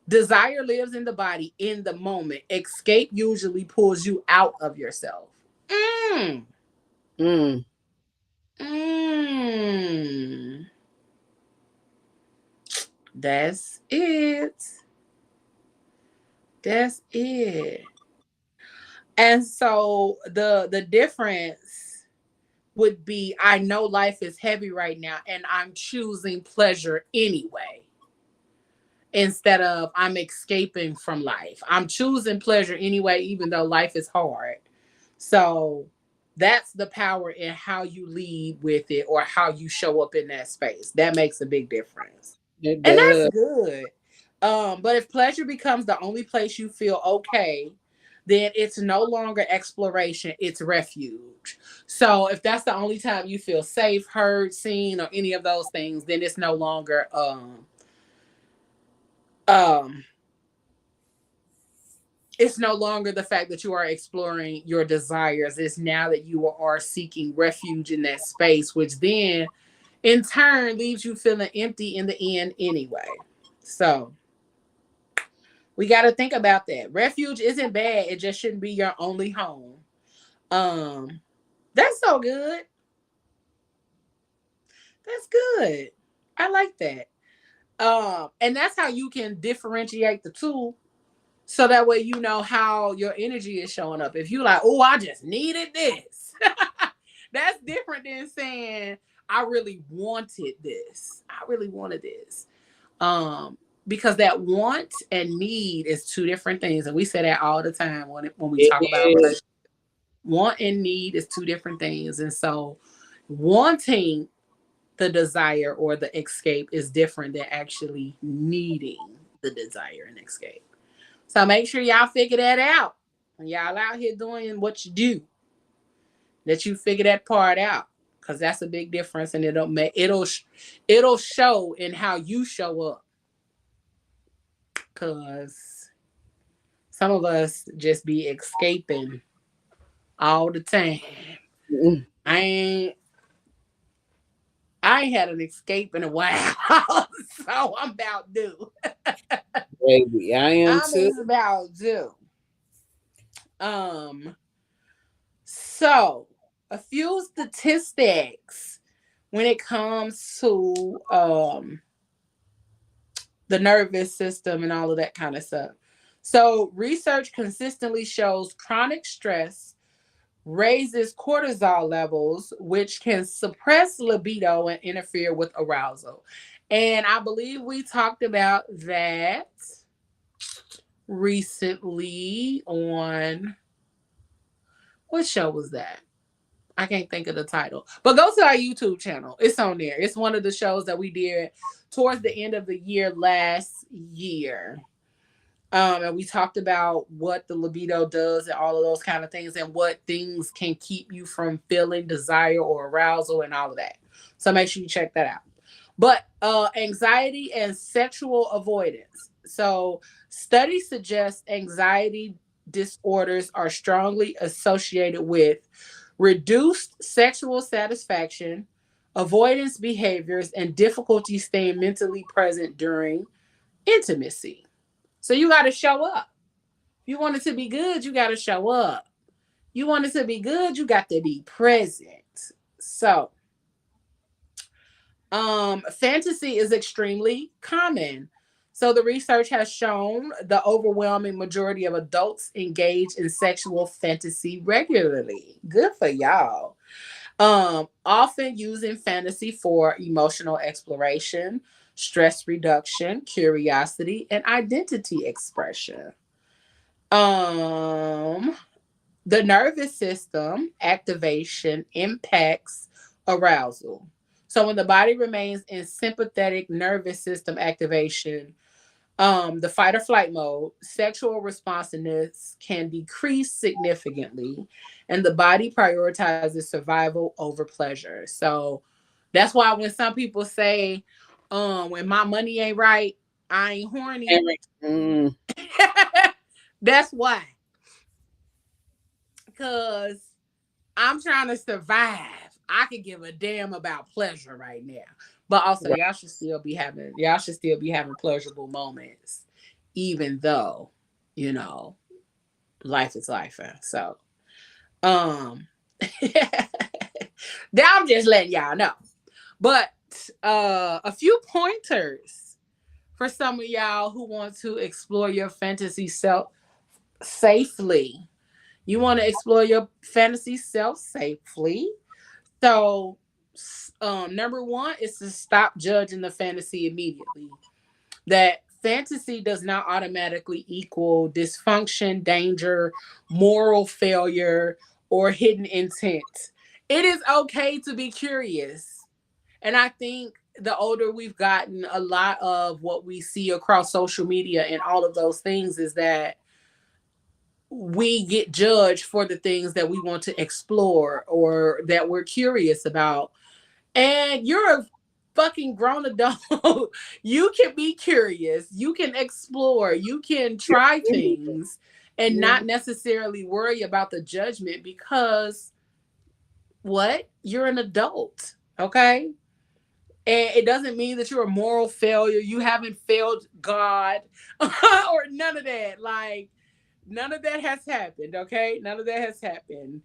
Desire lives in the body in the moment. Escape usually pulls you out of yourself. Mm. Mm. Mm. That's it. That's it. And so the difference would be I know life is heavy right now and I'm choosing pleasure anyway instead of I'm escaping from life. I'm choosing pleasure anyway even though life is hard. So that's the power in how you lead with it or how you show up in that space. That makes a big difference. It And that's does. good. But if pleasure becomes the only place you feel okay, then it's no longer exploration, it's refuge. So if that's the only time you feel safe, heard, seen, or any of those things, then it's no longer um it's no longer the fact that you are exploring your desires. It's now that you are seeking refuge in that space, which then in turn leaves you feeling empty in the end anyway. So we got to think about that. Refuge isn't bad. It just shouldn't be your only home. Um, that's so good. That's good. I like that. And that's how you can differentiate the two. So that way you know how your energy is showing up. If you like, oh, I just needed this. That's different than saying I really wanted this. I really wanted this. Because that want and need is two different things. And we say that all the time when we It talk about is. relationships. Want and need is two different things. And so wanting the desire or the escape is different than actually needing the desire and escape. So make sure y'all figure that out. When y'all out here doing what you do, that you figure that part out. Cause that's a big difference and it'll show in how you show up. because some of us just be escaping all the time. Mm, I ain't I ain't had an escape in a while, so I'm about due. baby, I am I'm too. is about due. Um, so a few statistics when it comes to the nervous system and all of that kind of stuff. So research consistently shows chronic stress raises cortisol levels, which can suppress libido and interfere with arousal. And I believe we talked about that recently on what show was that? I can't think of the title, but go to our YouTube channel. It's on there. It's one of the shows that we did towards the end of the year last year. And we talked about what the libido does and all of those kind of things and what things can keep you from feeling desire or arousal and all of that. So make sure you check that out. But anxiety and sexual avoidance. So studies suggest anxiety disorders are strongly associated with reduced sexual satisfaction, avoidance behaviors, and difficulty staying mentally present during intimacy. So you got to show up. If you want it to be good, you got to show up. You want it to be good, you got to be present. So, fantasy is extremely common. So the research has shown the overwhelming majority of adults engage in sexual fantasy regularly. Good for y'all. Often using fantasy for emotional exploration, stress reduction, curiosity, and identity expression. Um, the nervous system activation impacts arousal. So when the body remains in sympathetic nervous system activation, the fight or flight mode, sexual responsiveness can decrease significantly, and the body prioritizes survival over pleasure. So that's why when some people say, when my money ain't right, I ain't horny. Mm, That's why. Because I'm trying to survive. I could give a damn about pleasure right now. But also right. y'all should still be having pleasurable moments, even though, you know, life is life. So um I'm just letting y'all know. But a few pointers for some of y'all who want to explore your fantasy self safely. You want to explore your fantasy self safely. So, number one is to stop judging the fantasy immediately. That fantasy does not automatically equal dysfunction, danger, moral failure, or hidden intent. It is okay to be curious. And I think the older we've gotten, a lot of what we see across social media and all of those things is that we get judged for the things that we want to explore or that we're curious about. And you're a fucking grown adult. You can be curious, you can explore, you can try things and Yeah. not necessarily worry about the judgment because what? You're an adult, okay? And it doesn't mean that you're a moral failure. You haven't failed God or none of that. Like, none of that has happened, okay? None of that has happened.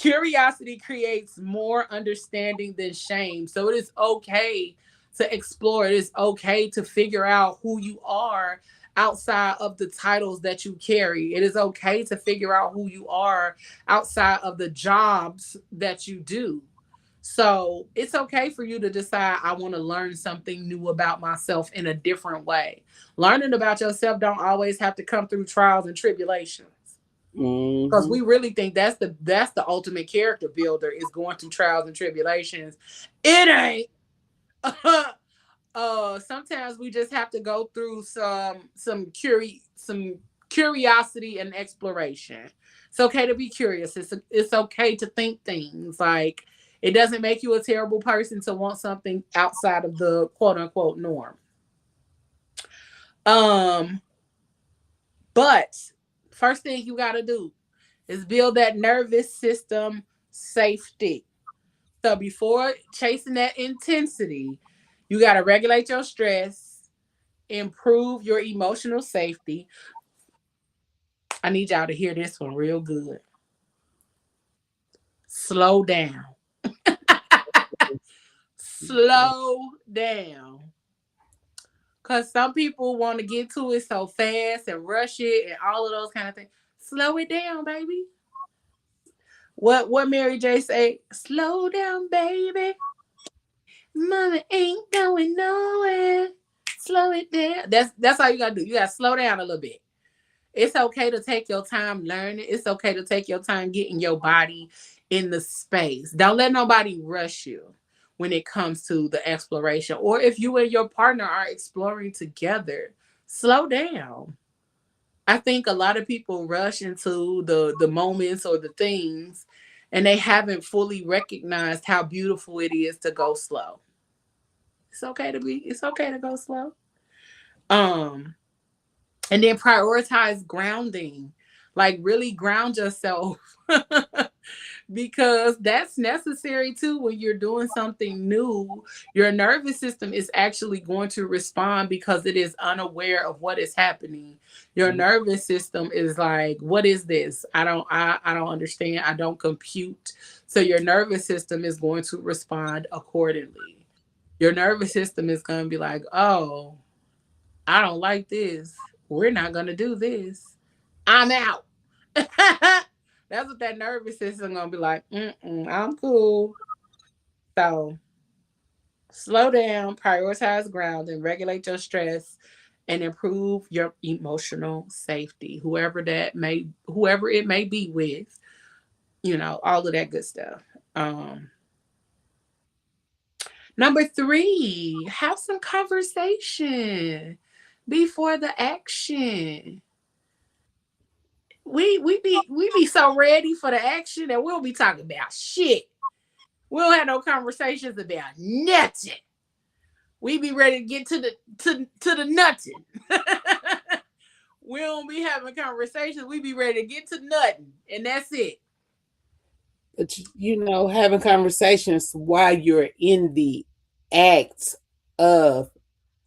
Curiosity creates more understanding than shame. So it is okay to explore. It is okay to figure out who you are outside of the titles that you carry. It is okay to figure out who you are outside of the jobs that you do. So it's okay for you to decide I want to learn something new about myself in a different way. Learning about yourself don't always have to come through trials and tribulations. Because Hmm. we really think that's the ultimate character builder is going through trials and tribulations. It ain't. Sometimes we just have to go through some curiosity and exploration. It's okay to be curious. It's okay to think things. Like, it doesn't make you a terrible person to want something outside of the quote unquote norm. Um, but first thing you gotta do is build that nervous system safety. So before chasing that intensity, you gotta regulate your stress, improve your emotional safety. I need y'all to hear this one real good. Slow down. Slow down. Cause some people want to get to it so fast and rush it and all of those kind of things. Slow it down, baby. What Mary J say? Slow down, baby. Mama ain't going nowhere. Slow it down. That's all you gotta do. You gotta slow down a little bit. It's okay to take your time learning. It's okay to take your time getting your body in the space. Don't let nobody rush you when it comes to the exploration. Or if you and your partner are exploring together, slow down. I think a lot of people rush into the moments or the things and they haven't fully recognized how beautiful it is to go slow. It's okay to go slow. Um and then prioritize grounding. Like really ground yourself because that's necessary too when you're doing something new. Your nervous system is actually going to respond because it is unaware of what is happening. Your nervous system is like, what is this? I don't understand. I don't compute. So your nervous system is going to respond accordingly. Your nervous system is going to be like, "Oh, I don't like this. We're not going to do this. I'm out." That's what that nervous system gonna be like. I'm cool. So slow down, prioritize grounding, regulate your stress, and improve your emotional safety. Whoever it may be with, all of that good stuff. Um, Number three, have some conversation before the action. We be so ready for the action that we'll be talking about shit. We don't have no conversations about nothing. We be ready to get to the nothing. We don't be having conversations. We be ready to get to nothing, and that's it. But having conversations while you're in the act of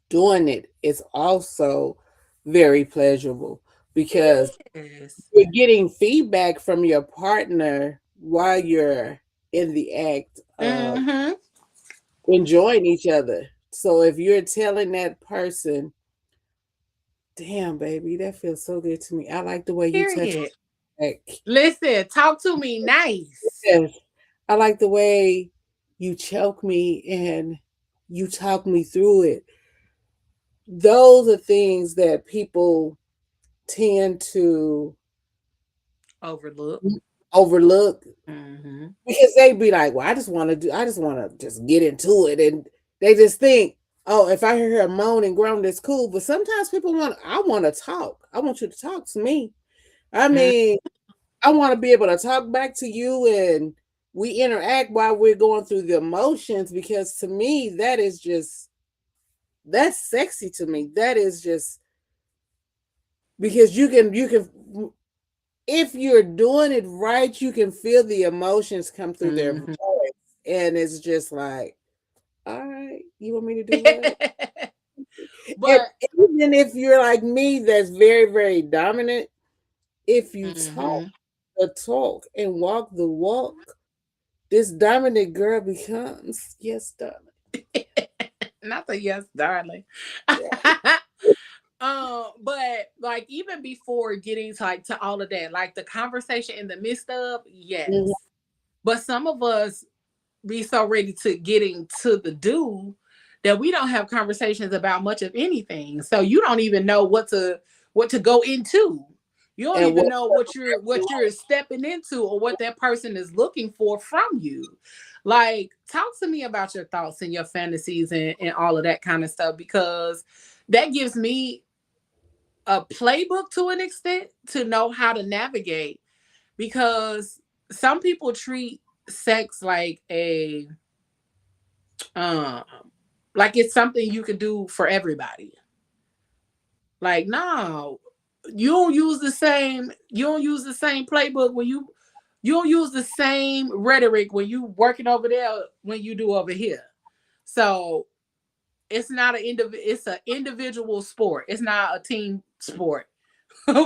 doing it is also very pleasurable because Yes. you're getting feedback from your partner while you're in the act of Mm-hmm. enjoying each other. So if you're telling that person, damn, baby, that feels so good to me. I like the way you touch Period. my back. Listen, talk to me nice. Yes. I like the way you choke me and you talk me through it. Those are things that people tend to Overlook. overlook Mm-hmm. because they be like, "Well, I just want to just get into it," and they just think, "Oh, if I hear her moan and groan, that's cool." But sometimes people I want to talk. I want you to talk to me. I mean, I want to be able to talk back to you and we interact while we're going through the emotions because to me that's sexy to me. That is just because you can if you're doing it right, you can feel the emotions come through their Mm-hmm. voice and it's just like, all right, you want me to do what? And But even if you're like me, that's very, very dominant, if you talk mm-hmm. the talk and walk the walk, this dominant girl becomes, yes, darling. Not the yes, darling. Yeah. But like even before getting to all of that, like the conversation in the midst of, Mhm. yes. But some of us be so ready to getting to the do that we don't have conversations about much of anything. So you don't even know what to go into. You don't And even what know what you're stepping into or what that person is looking for from you. Like, talk to me about your thoughts and your fantasies and all of that kind of stuff because that gives me a playbook to an extent to know how to navigate because some people treat sex um like it's something you can do for everybody. Like, no, you don't use the same playbook when you don't use the same rhetoric when you working over there when you do over here. So it's not it's an individual sport. It's not a team sport.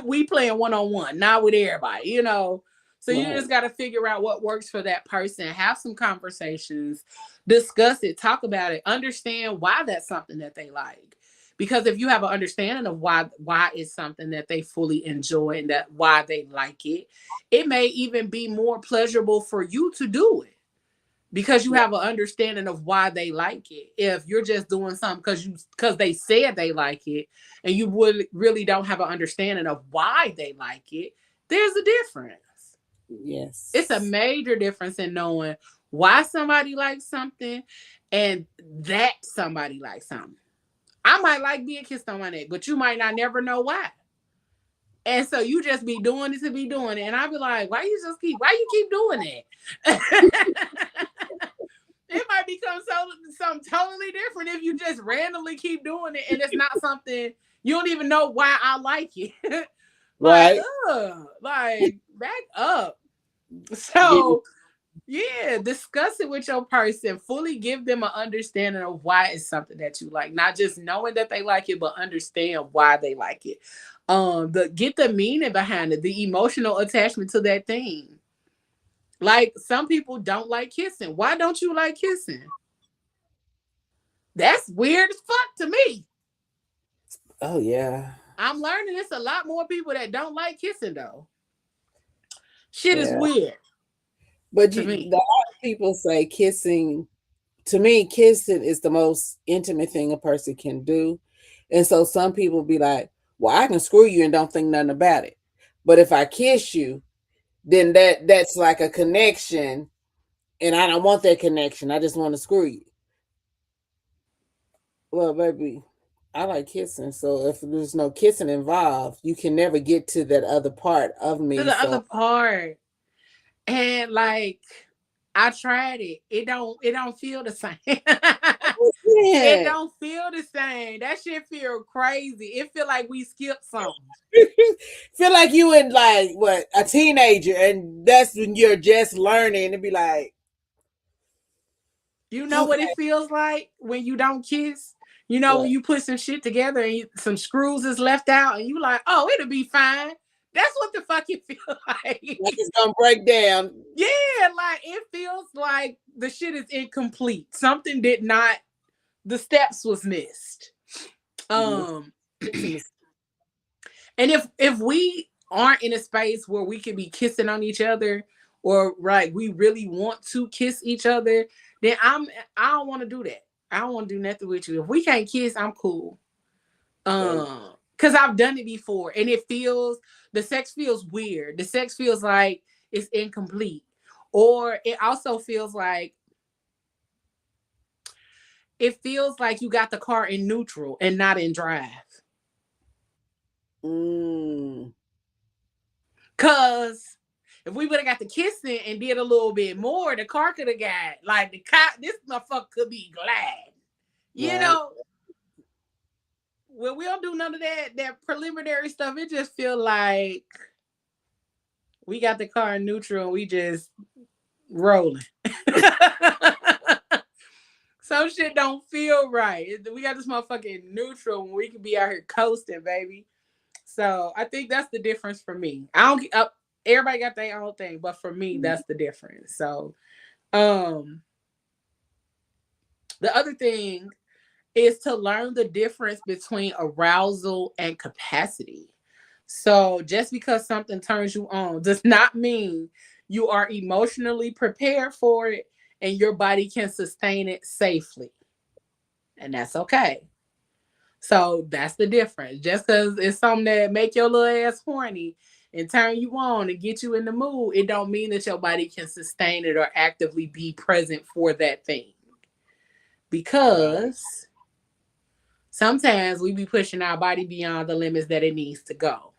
We playing one-on-one, not with everybody, you know. So you Right. just got to figure out what works for that person, have some conversations, discuss it, talk about it, understand why that's something that they like. Because if you have an understanding of why it's something that they fully enjoy and that why they like it may even be more pleasurable for you to do it because you have an understanding of why they like it. If you're just doing something because they said they like it and you would really don't have an understanding of why they like it, there's a difference. It's a Yes. major difference in knowing why somebody likes something and that somebody likes something. I might like being kissed on my neck, but you might not never know why. And so you just be doing it to be doing it. And I'd be like, why you keep doing it? It might become something totally different if you just randomly keep doing it and it's not something you don't even know why I like it. Like, Right. like back up. Get So yeah, discuss it with your person. Fully give them an understanding of why it's something that you like. Not just knowing that they like it, but understand why they like it. Get the meaning behind it, the emotional attachment to that thing. Like some people don't like kissing. Why don't you like kissing? That's weird as fuck to me. oh yeah. I'm learning it's a lot more people that don't like kissing though. Shit is Yeah. weird But to you me. a lot of people say kissing, to me, kissing is the most intimate thing a person can do. And so some people be like, well, I can screw you and don't think nothing about it. But if I kiss you, then that's like a connection, and I don't want that connection. I just want to screw you. Well, baby, I like kissing. So if there's no kissing involved, you can never get to that other part of To me. the other So part. And like I tried it. It don't feel the same. It yeah. don't feel the same. That shit feel crazy. It feel like we skipped something. Feel like you in like what, a teenager, and that's when you're just learning and be like, You know what it okay, feels like when you don't kiss? You know, when what? you put some shit together and some screws is left out and you like, oh, it'll be fine. That's what the fuck it feel Like like. it's gonna break down. Yeah, like it feels like the shit is incomplete. Something did not, the steps was missed. Yeah. Um and if we aren't in a space where we can be kissing on each other or right, we really want to kiss each other, then I don't want to do that. I don't want to do nothing with you. If we can't kiss, I'm cool. Right. Because I've done it before and the sex feels weird. The sex feels like it's incomplete. Or it feels like you got the car in neutral and not in drive. Mm, Cause if we would have got the kissing and did a little bit more, the car could have got like the car. This motherfucker could be glad, you right. know. When we don't do none of that preliminary stuff, it just feel like we got the car in neutral and we just rolling. Some shit don't feel right. We got this motherfucking neutral when we could be out here coasting, baby. So I think that's the difference for me. I don't. Everybody got their own thing, but for me, that's the difference. So, um, the other thing is to learn the difference between arousal and capacity. So just because something turns you on does not mean you are emotionally prepared for it and your body can sustain it safely. And that's okay. So that's the difference. Just because it's something that make your little ass horny and turn you on and get you in the mood, it don't mean that your body can sustain it or actively be present for that thing. Right. Because sometimes we be pushing our body beyond the limits that it needs to go.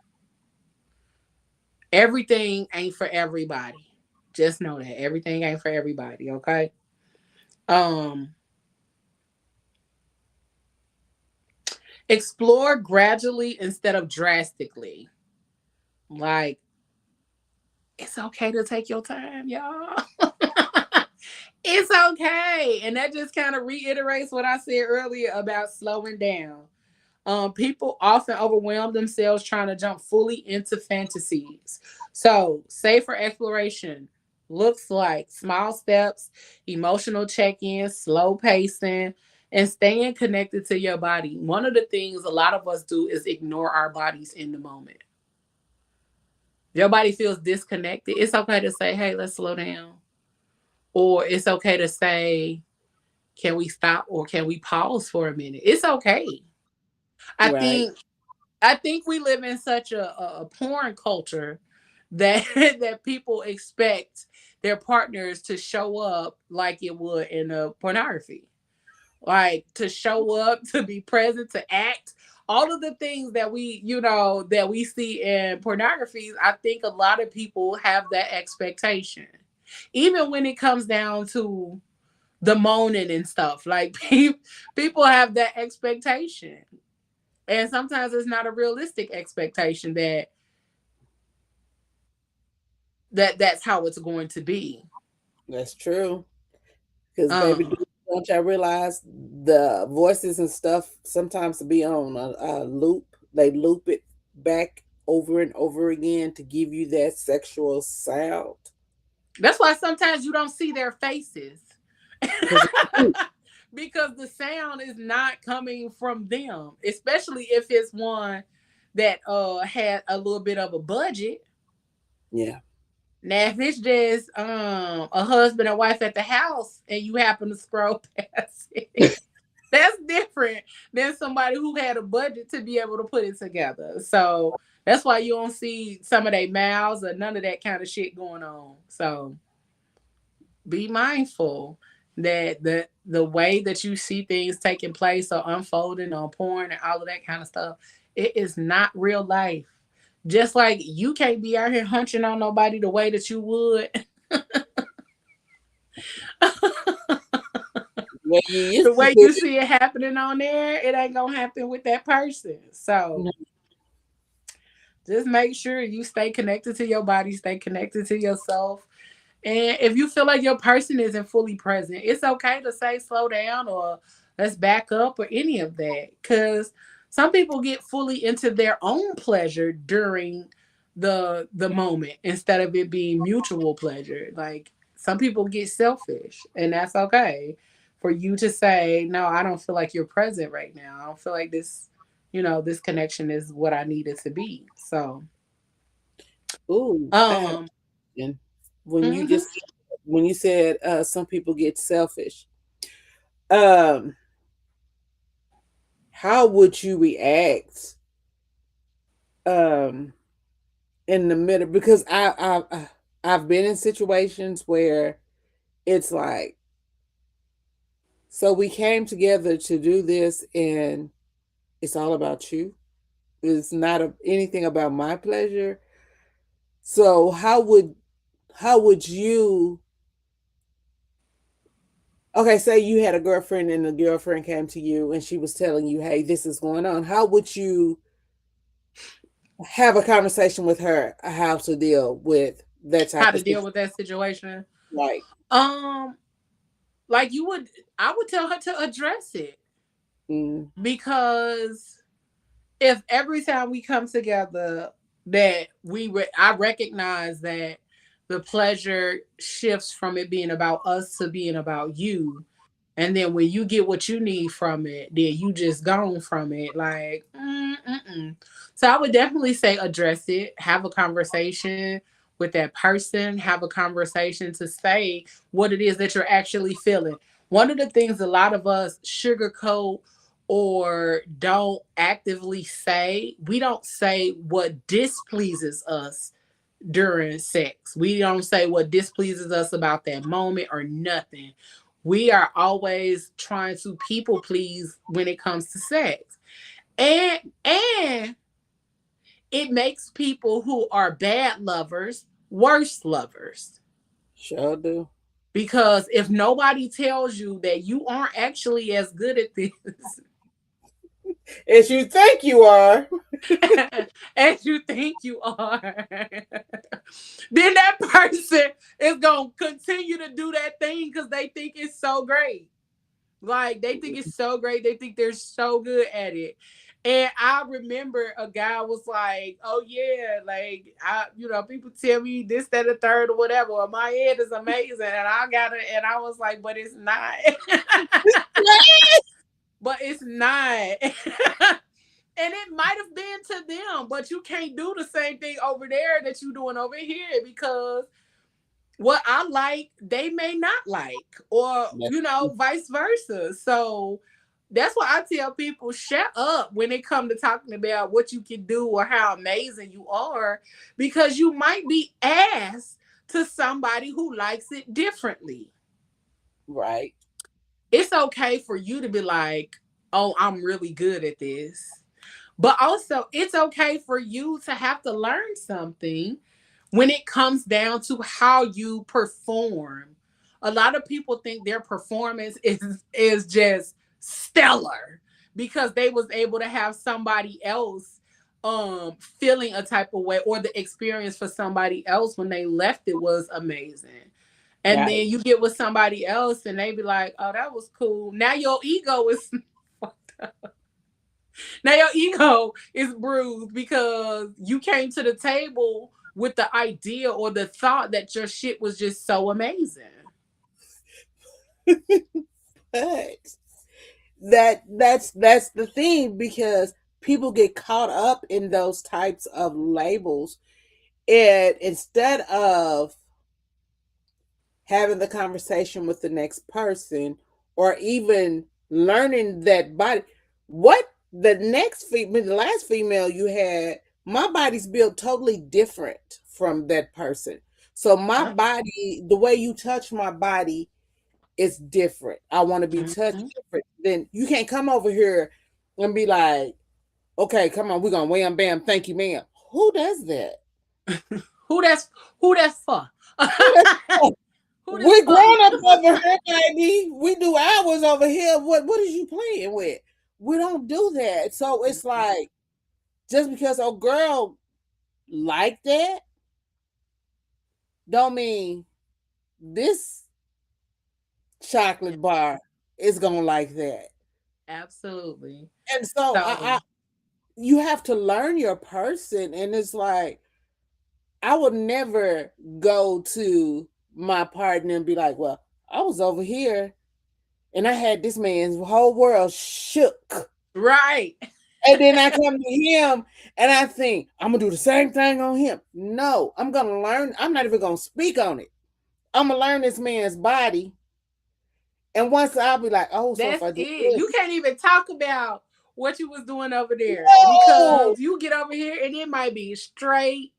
Everything ain't for everybody. Just know that everything ain't for everybody, okay? Um Explore gradually instead of drastically. Like, it's okay to take your time, y'all. It's okay. And that just kind of reiterates what I said earlier about slowing down. People often overwhelm themselves trying to jump fully into fantasies. So, safer exploration looks like small steps, emotional check ins, slow pacing, and staying connected to your body. One of the things a lot of us do is ignore our bodies in the moment. Your body feels disconnected. It's okay to say, hey, let's slow down. Or it's okay to say, can we stop or can we pause for a minute? It's okay. I Right. think I think we live in such a porn culture that that people expect their partners to show up like it would in a pornography. Like to show up, to be present, to act, all of the things that that we see in pornographies. I think a lot of people have that expectation. Even when it comes down to the moaning and stuff, like people have that expectation. And sometimes it's not a realistic expectation that's how it's going to be. That's true. Because, baby, Um, don't y'all realize the voices and stuff sometimes be on a loop? They loop it back over and over again to give you that sexual sound. that's why sometimes you don't see their faces. Because Because the sound is not coming from them, especially if it's one that had a little bit of a budget. yeah, Now if it's just a husband and wife at the house and you happen to scroll past it, that's different than somebody who had a budget to be able to put it together. So that's why you don't see some of their mouths or none of that kind of shit going on. So be mindful that the way that you see things taking place or unfolding on porn and all of that kind of stuff, it is not real life. Just like you can't be out here hunching on nobody the way that you would, where you the used to way see you see it happening on there, it ain't gonna happen with that person. So it. just make sure you stay connected to your body, stay connected to yourself. And if you feel like your person isn't fully present, it's okay to say slow down or let's back up or any of that. Because some people get fully into their own pleasure during the moment instead of it being mutual pleasure. Like some people get selfish, and that's okay. For you to say, no, I don't feel like you're present right now. I don't feel like this connection is what I need it to be. So, Ooh, I have a um, question. When you mhm. just when you said some people get selfish, um, how would you react um in the middle? Because I've been in situations where it's like, so we came together to do this, and it's all about you. It's not anything about my pleasure. So how would you? Okay, say you had a girlfriend and the girlfriend came to you and she was telling you, "Hey, this is going on." How would you have a conversation with her how to deal with that How type to of deal situation? with that situation? Like, Um, like I would tell her to address it mm, because if every time we come together that I recognize that the pleasure shifts from it being about us to being about you, and then when you get what you need from it, then you just gone from it. Like, mm-mm. So I would definitely say address it, have a conversation with that person, have a conversation to say what it is that you're actually feeling. One of the things a lot of us sugarcoat or don't actively say, we don't say what displeases us during sex. We don't say what displeases us about that moment or nothing. We are always trying to people please when it comes to sex. And it makes people who are bad lovers worse lovers. sure do. Because if nobody tells you that you aren't actually as good at this, As you think you are. as you think you are, then that person is going to continue to do that thing because they think it's so great. Like they think it's so great. They think they're so good at it. And I remember a guy was like, "Oh yeah, like people tell me this, that, the third, or whatever. Or my head is amazing, and I got it." And I was like, "But it's not. But it's not." And it might have been to them, but you can't do the same thing over there that you doing over here because what I like, they may not like, or vice versa. So that's why I tell people shut up when it comes to talking about what you can do or how amazing you are, because you might be asked to somebody who likes it differently. Right. It's okay for you to be like, "Oh, I'm really good at this." But also, it's okay for you to have to learn something when it comes down to how you perform. A lot of people think their performance is just stellar because they was able to have somebody else feeling a type of way, or the experience for somebody else when they left it was amazing. And Right. then you get with somebody else and they be like, "Oh, that was cool." Now your ego is Now your ego is bruised because you came to the table with the idea or the thought that your shit was just so amazing. But that's the thing, because people get caught up in those types of labels, and instead of having the conversation with the next person, or even learning that body, what the last female you had, my body's built totally different from that person. So my body, the way you touch my body, is different. I want to be touched Mm-hmm. different. Then you can't come over here and be like, okay, come on, we're gonna wham bam, thank you, ma'am. Who does that? who that's who that's for? Who does that? Who that's We for? grown up over here, baby. We do ours over here. What is you playing with? We don't do that. So it's like, just because a girl like that, don't mean this chocolate bar is gonna like that. Absolutely. And so I So you have to learn your person, and it's like, I would never go to my partner and be like, well, I was over here and I had this man's whole world shook. right. And then I come to him and I think I'm gonna do the same thing on him. No, I'm gonna learn. I'm not even gonna speak on it. I'm gonna learn this man's body. And once I'll be like, oh, so if That's I do it. this, You can't even talk about what you was doing over there no, because you get over here and it might be straight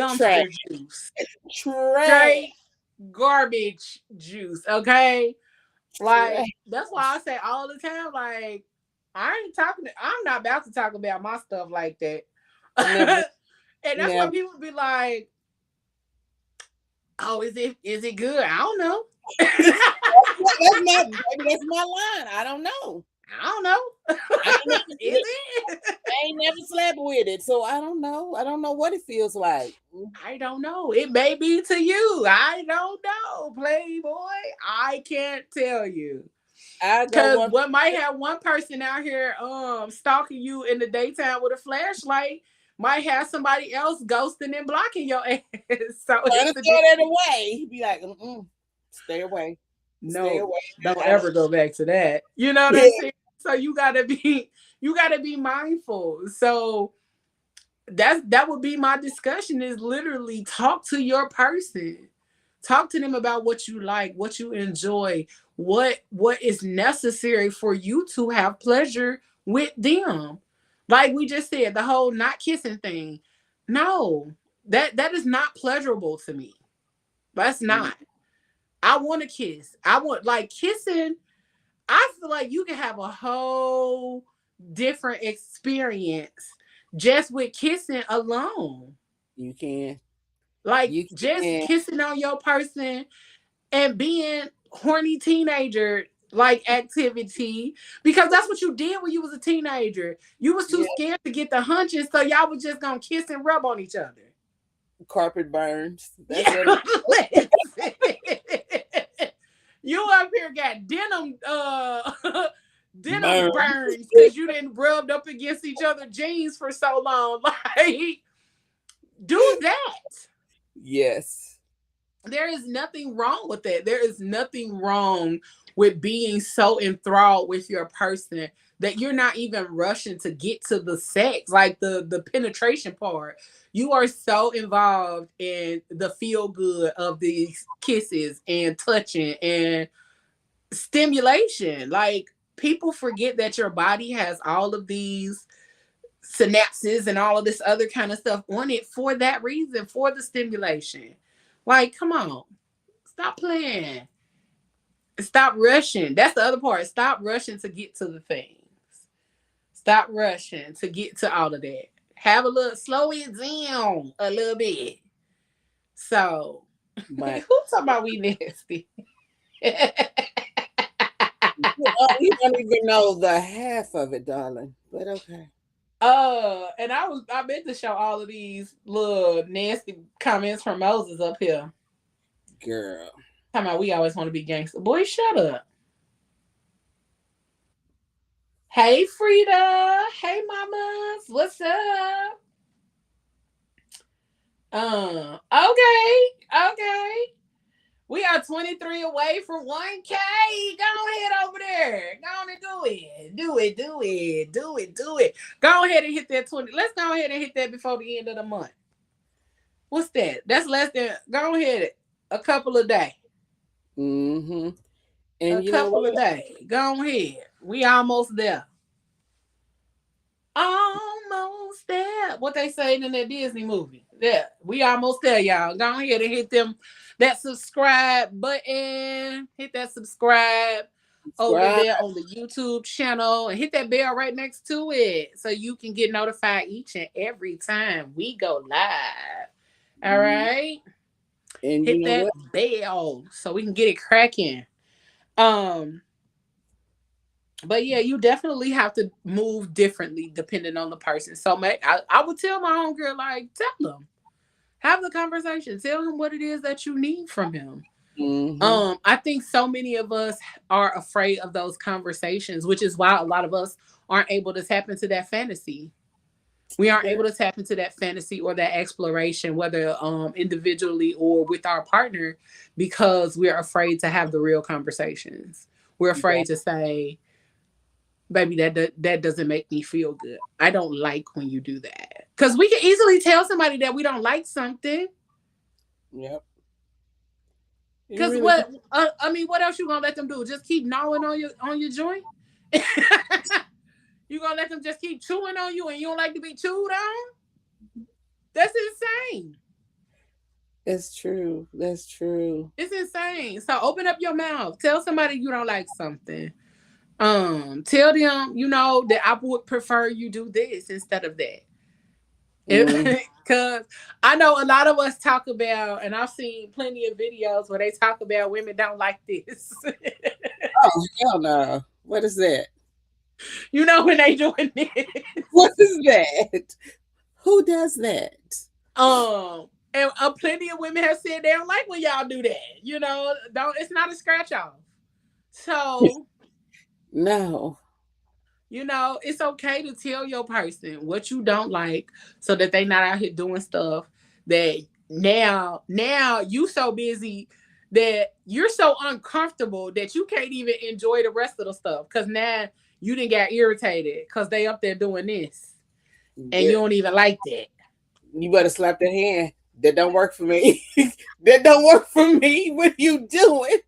trash, dumpster juice, trash, straight garbage juice. Okay, trash. like that's why I say all the time, like I ain't talking. I'm not about to talk about my stuff like that. Never, And that's why never. people be like, "Oh, is it good? I don't know. That's my line. I don't know. I don't know. I ain't never, Is it? I ain't never slept with it, so I don't know. I don't know what it feels like. I don't know. It may be to you. I don't know, Playboy. I can't tell you. I go Cause one. what might have one person out here stalking you in the daytime with a flashlight might have somebody else ghosting and blocking your ass. So Trying it's to the throw that away. He'd be like, stay away. Stay no, away. don't I don't. ever go back to that. You know what Yeah, I'm saying? So you gotta be mindful. So that would be my discussion, is literally talk to your person. Talk to them about what you like, what you enjoy, what is necessary for you to have pleasure with them. Like we just said, the whole not kissing thing. No, that is not pleasurable to me. That's mm, not. I want to kiss. I want, like, kissing. I feel like you can have a whole different experience just with kissing alone. you can. Like You just can. kissing on your person and being horny teenager, like activity, because that's what you did when you was a teenager. You was too Yeah, scared to get the hunches, so y'all was just gonna kiss and rub on each other. carpet burns. That's Yeah, what it listen. You up here got denim denim burns. burns because you didn't rubbed up against each other jeans for so long. Like, do that. Yes. There is nothing wrong with that. There is nothing wrong with being so enthralled with your person that you're not even rushing to get to the sex, like the penetration part. You are so involved in the feel good of these kisses and touching and stimulation. Like, people forget that your body has all of these synapses and all of this other kind of stuff on it for that reason, for the stimulation. Like, come on, stop playing. Stop rushing. That's the other part. Stop rushing to get to the things. Stop rushing to get to all of that. Have a little, slow it down a little bit. So, who But talking about we nasty? you don't even know the half of it, darling. But okay. And I meant to show all of these little nasty comments from Moses up here. Girl. Talking about we always want to be gangster. Boy, shut up. Hey Frida. Hey mamas. What's up? Okay. We are 23 away from 1K. Go ahead over there. Go on and do it. Do it. Go ahead and hit that 20. Let's go ahead and hit that before the end of the month. What's that? That's less than, go ahead, a couple of days. Mm-hmm. A And you know couple what? of days. Go ahead. We almost there. Almost there. What they say in that Disney movie. Yeah, we almost there, y'all. Go ahead and hit that subscribe button. Hit that subscribe over Subscribe. there on the YouTube channel and hit that bell right next to it so you can get notified each and every time we go live. All right. And you Hit know that what? bell so we can get it cracking. But yeah, you definitely have to move differently depending on the person. So I would tell my own girl, like, tell them, have the conversation, tell him what it is that you need from him. Mm-hmm. I think so many of us are afraid of those conversations, which is why a lot of us aren't able to tap into that fantasy. We aren't able to tap into that fantasy or that exploration, whether individually or with our partner, because we're afraid to have the real conversations. We're afraid to say, baby, that doesn't make me feel good. I don't like when you do that. Because we can easily tell somebody that we don't like something. Yep. You Because really can. what else you gonna let them do? Just keep gnawing on your joint? You gonna let them just keep chewing on you and you don't like to be chewed on? That's insane. That's true. That's true. It's insane. So open up your mouth. Tell somebody you don't like something. Tell them, that I would prefer you do this instead of that. Mm. Because I know a lot of us talk about, and I've seen plenty of videos where they talk about women don't like this. Oh, hell no. What is that? When they doing this. What is that? Who does that? And plenty of women have said they don't like when y'all do that. Don't, it's not a scratch off. So No. it's okay to tell your person what you don't like so that they not out here doing stuff that now you so busy that you're so uncomfortable that you can't even enjoy the rest of the stuff because now you didn't get irritated because they up there doing this and you don't even like that. You better slap their hand. That don't work for me. That don't work for me. What are you doing?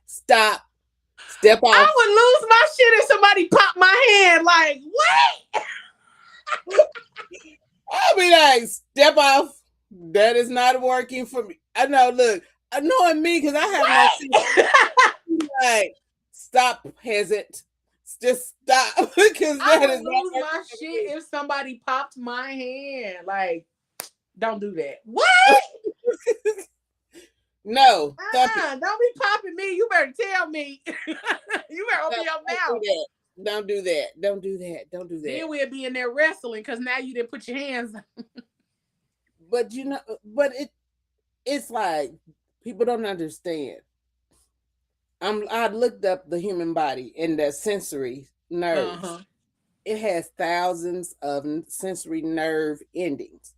Stop. Step off. I would lose my shit if somebody popped my hand. Like, what? I'll be like, step off. That is not working for me. I know, look, knowing me, because I have no like, stop, peasant. Just stop. Because I that would is lose not my shit if somebody popped my hand. Like, don't do that. What? No, thump it. Don't be popping me. You better tell me. You better No, open your don't do mouth. that. Don't do that. Don't do that. Don't do that. Then we'll be in there wrestling because now you didn't put your hands. But it's like people don't understand. I looked up the human body and the sensory nerves. Uh-huh. It has thousands of sensory nerve endings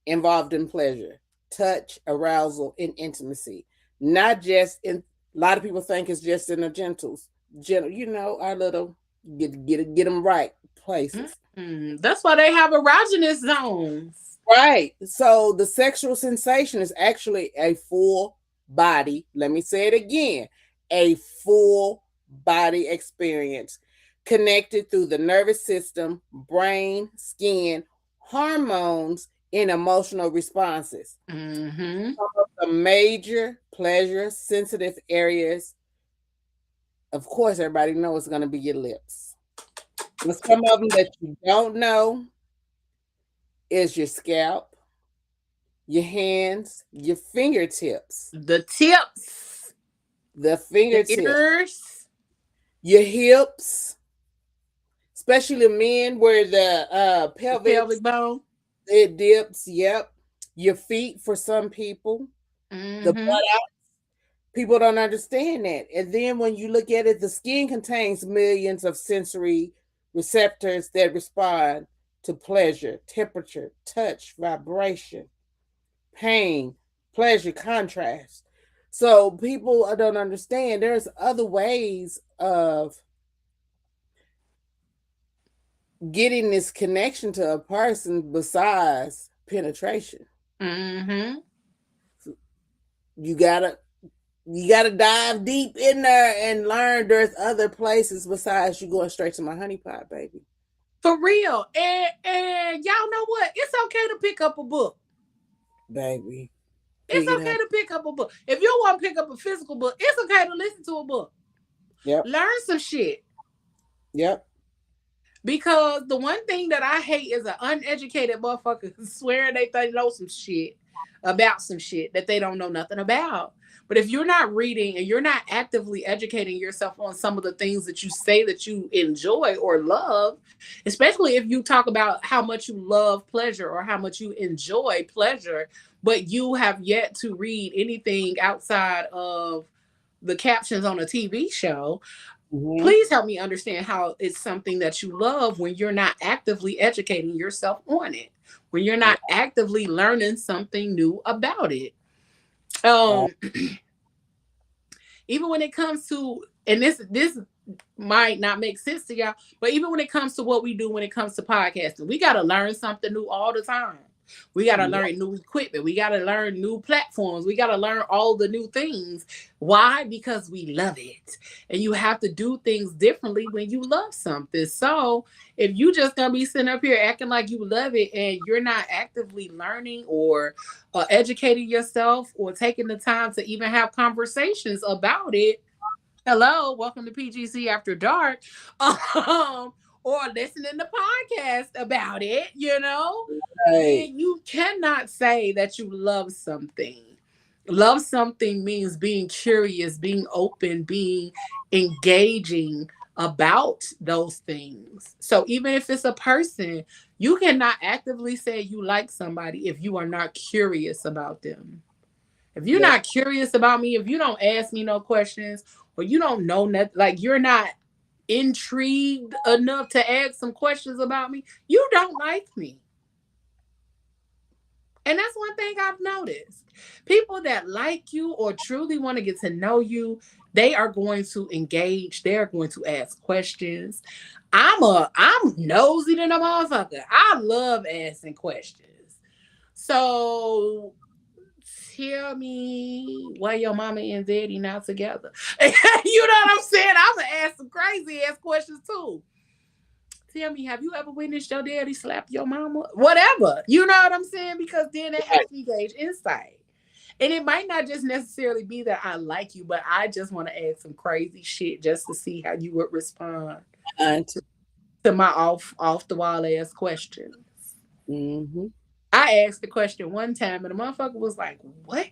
involved in pleasure, touch, arousal, and intimacy. Not just in. A lot of people think it's just in the genitals. Our little get them right places. That's why they have erogenous zones. Right. So the sexual sensation is actually a full body. Let me say it again, a full body experience connected through the nervous system, brain, skin, hormones, and emotional responses. Mm-hmm. Some of the major pleasure sensitive areas, of course, everybody knows it's going to be your lips. But some of them that you don't know is your scalp, your hands, your fingertips, The tips, the the fingertips, ears, your hips, especially men where the the pelvic pelvic bone. it dips. Yep, your feet for some people, the Mm-hmm. butt. People don't understand that. And then when you look at it, the skin contains millions of sensory receptors that respond to pleasure, temperature, touch, vibration, pain, pleasure, contrast. So people don't understand there's other ways of getting this connection to a person besides penetration. Mm-hmm. You gotta you gotta dive deep in there and learn there's other places besides you going straight to my honeypot, baby. For real. And y'all know what? It's okay to pick up a book. Baby. It's Pick it okay up. to pick up a book. If you don't want to pick up a physical book, it's okay to listen to a book. Yep. Learn some shit. Yep. Because the one thing that I hate is an uneducated motherfucker swearing they know some shit about some shit that they don't know nothing about. But if you're not reading and you're not actively educating yourself on some of the things that you say that you enjoy or love, especially if you talk about how much you love pleasure or how much you enjoy pleasure, but you have yet to read anything outside of the captions on a TV show, Mm-hmm. please help me understand how it's something that you love when you're not actively educating yourself on it, when you're not actively learning something new about it. Uh, Um, even when it comes to, and this might not make sense to y'all, but even when it comes to what we do when it comes to podcasting, we got to learn something new all the time. We got to yeah. learn new equipment. We got to learn new platforms. We got to learn all the new things. Why? Because we love it. And you have to do things differently when you love something. So if you just going to be sitting up here acting like you love it and you're not actively learning or educating yourself or taking the time to even have conversations about it, hello, welcome to PGC After Dark. Or listening to podcasts about it, Right. then you cannot say that you love something. Love something means being curious, being open, being engaging about those things. So even if it's a person, you cannot actively say you like somebody if you are not curious about them. If you're Yep. not curious about me, if you don't ask me no questions, or you don't know nothing, like you're not intrigued enough to ask some questions about me, you don't like me. And that's one thing I've noticed. People that like you or truly want to get to know you, they are going to engage. They're going to ask questions. I'm nosy than a motherfucker. I love asking questions. So tell me why your mama and daddy not together. You know what I'm saying? I'm gonna ask some crazy ass questions too. Tell me, have you ever witnessed your daddy slap your mama? Whatever. You know what I'm saying? Because then it Right. helps me gauge insight. And it might not just necessarily be that I like you, but I just want to ask some crazy shit just to see how you would respond to my off the wall ass questions. Mm-hmm. I asked the question one time and the motherfucker was like, "What?"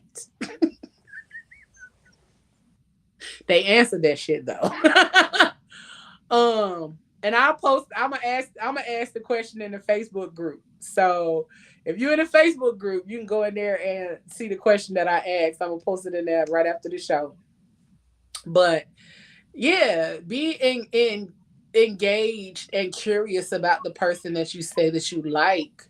They answered that shit though. And I'll post. I'm gonna ask. I'm gonna ask the question in the Facebook group. So if you're in the Facebook group, you can go in there and see the question that I asked. I'm gonna post it in there right after the show. But yeah, be in engaged and curious about the person that you say that you like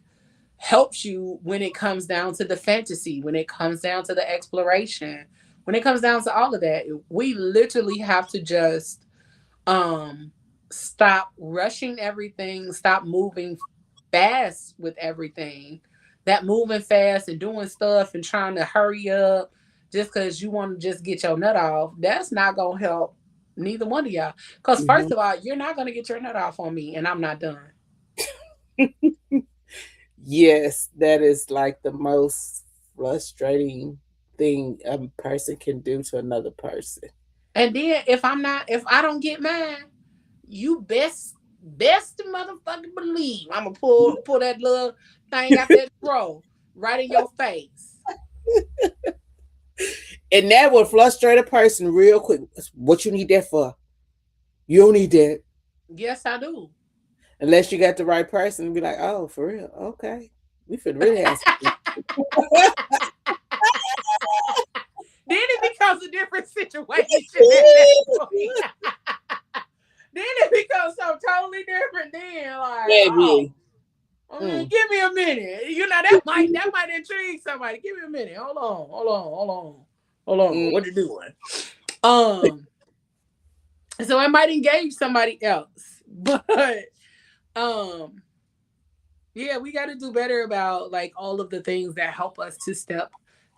helps you when it comes down to the fantasy, when it comes down to the exploration, when it comes down to all of that. We literally have to just um stop rushing everything, stop moving fast with everything. That moving fast and doing stuff and trying to hurry up just because you want to just get your nut off, that's not gonna help neither one of y'all. Because first Mhm. of all, you're not gonna get your nut off on me and I'm not done. Yes, that is like the most frustrating thing a person can do to another person. And then if I don't get mine, you best motherfucking believe I'm gonna pull that little thing out that drawer right in your face. And that would frustrate a person real quick. What you need that for? You don't need that. Yes, I do. Unless you got the right person and be like, oh, for real? Okay. We should really have some. Then it becomes a different situation at that point. Then it becomes so totally different. Then like, oh, Baby. I mean, Mm. give me a minute. You know that might intrigue somebody. Give me a minute. Hold on. Mm. What you doing? Um, so it might engage somebody else, but um, yeah, we got to do better about like all of the things that help us to step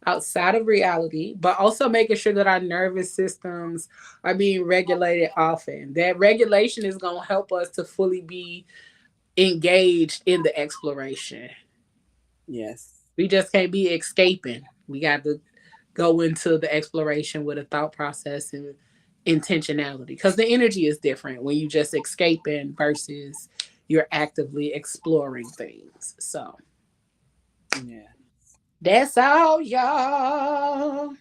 outside of reality, but also making sure that our nervous systems are being regulated often. That regulation is going to help us to fully be engaged in the exploration. Yes. We just can't be escaping. We got to go into the exploration with a thought process and intentionality because the energy is different when you just escaping versus you're actively exploring things. So Yeah. that's all, y'all.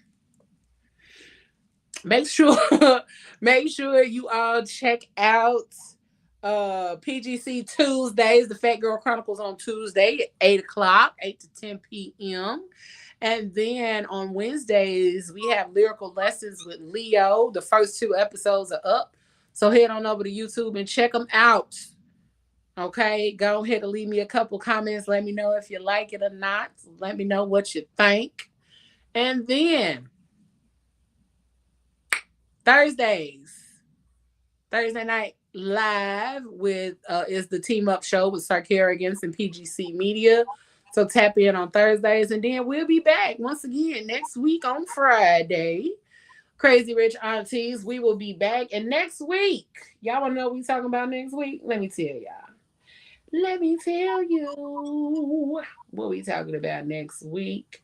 Make sure make sure you all check out PGC Tuesdays, the Fat Girl Chronicles on Tuesday at 8 o'clock, 8 to 10 p.m. And then on Wednesdays, we have lyrical lessons with Leo. The first two episodes are up. So head on over to YouTube and check them out. Okay, go ahead and leave me a couple comments. Let me know if you like it or not. Let me know what you think. And then Thursdays, Thursday night live with is the team up show with Sarkarians and PGC Media. So tap in on Thursdays, and then we'll be back once again next week on Friday. Crazy Rich Aunties, we will be back. And next week, y'all want to know what we talking about next week? Let me tell y'all. Let me tell you what we talking about next week.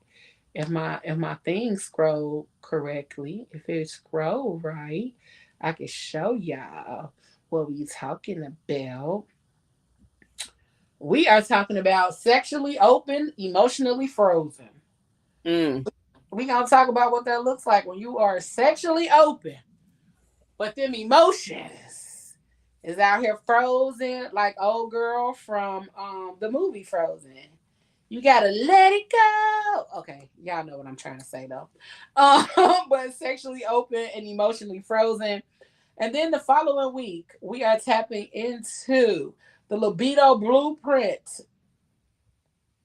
If my thing scroll correctly, if it scroll right, I can show y'all what we talking about. We are talking about sexually open, emotionally frozen. Mm. We gonna talk about what that looks like when you are sexually open, but them emotions is out here frozen like old girl from the movie Frozen. You gotta let it go. Okay, y'all know what I'm trying to say though. But sexually open and emotionally frozen. And then the following week, we are tapping into the libido blueprint.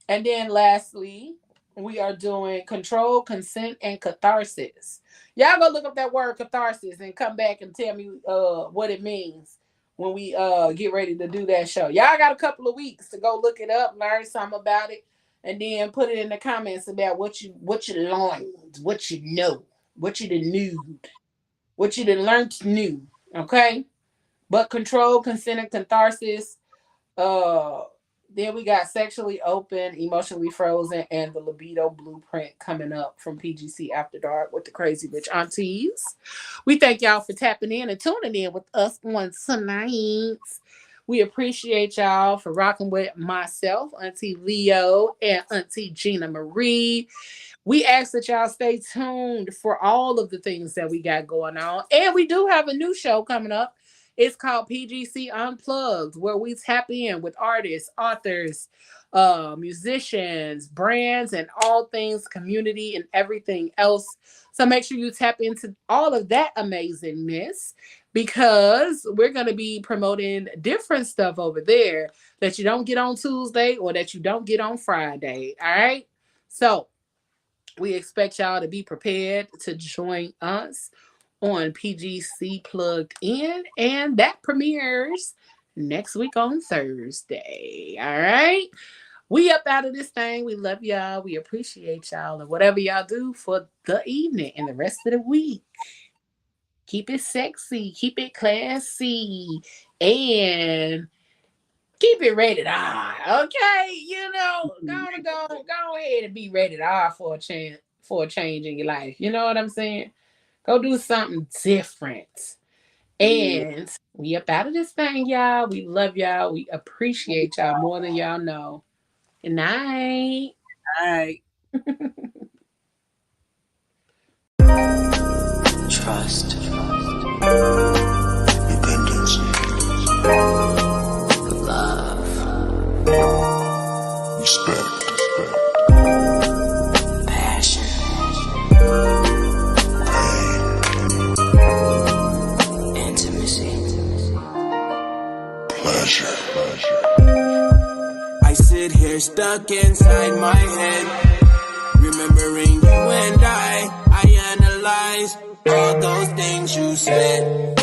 And then lastly, we are doing control, consent, and catharsis. Y'all go look up that word catharsis and come back and tell me what it means when we get ready to do that show. Y'all got a couple of weeks to go look it up, learn something about it, and then put it in the comments about what you learned, what you know, what you done knew, what you done learned new. Okay? But control, consent, and catharsis. Uh, then we got sexually open, emotionally frozen, and the libido blueprint coming up from PGC After Dark with the Crazy Rich Aunties. We thank y'all for tapping in and tuning in with us on tonight. We appreciate y'all for rocking with myself, Auntie Leo, and Auntie Gina Marie. We ask that y'all stay tuned for all of the things that we got going on. And we do have a new show coming up. It's called PGC Unplugged, where we tap in with artists, authors, musicians, brands, and all things community and everything else. So make sure you tap into all of that amazingness, because we're going to be promoting different stuff over there that you don't get on Tuesday or that you don't get on Friday. All right. So we expect y'all to be prepared to join us on PGC Plugged In, and that premieres next week on Thursday. All right. We up out of this thing. We love y'all. We appreciate y'all. And whatever y'all do for the evening and the rest of the week, keep it sexy, keep it classy, and keep it rated R. Okay, go ahead and be rated R for a change in your life. You know what I'm saying? Go do something different. And we up out of this thing, y'all. We love y'all. We appreciate y'all more than y'all know. Good night. All right. Trust, dependency, love, respect, passion, pain, intimacy, pleasure. I sit here stuck inside my head, remembering you and I analyze all those things you said.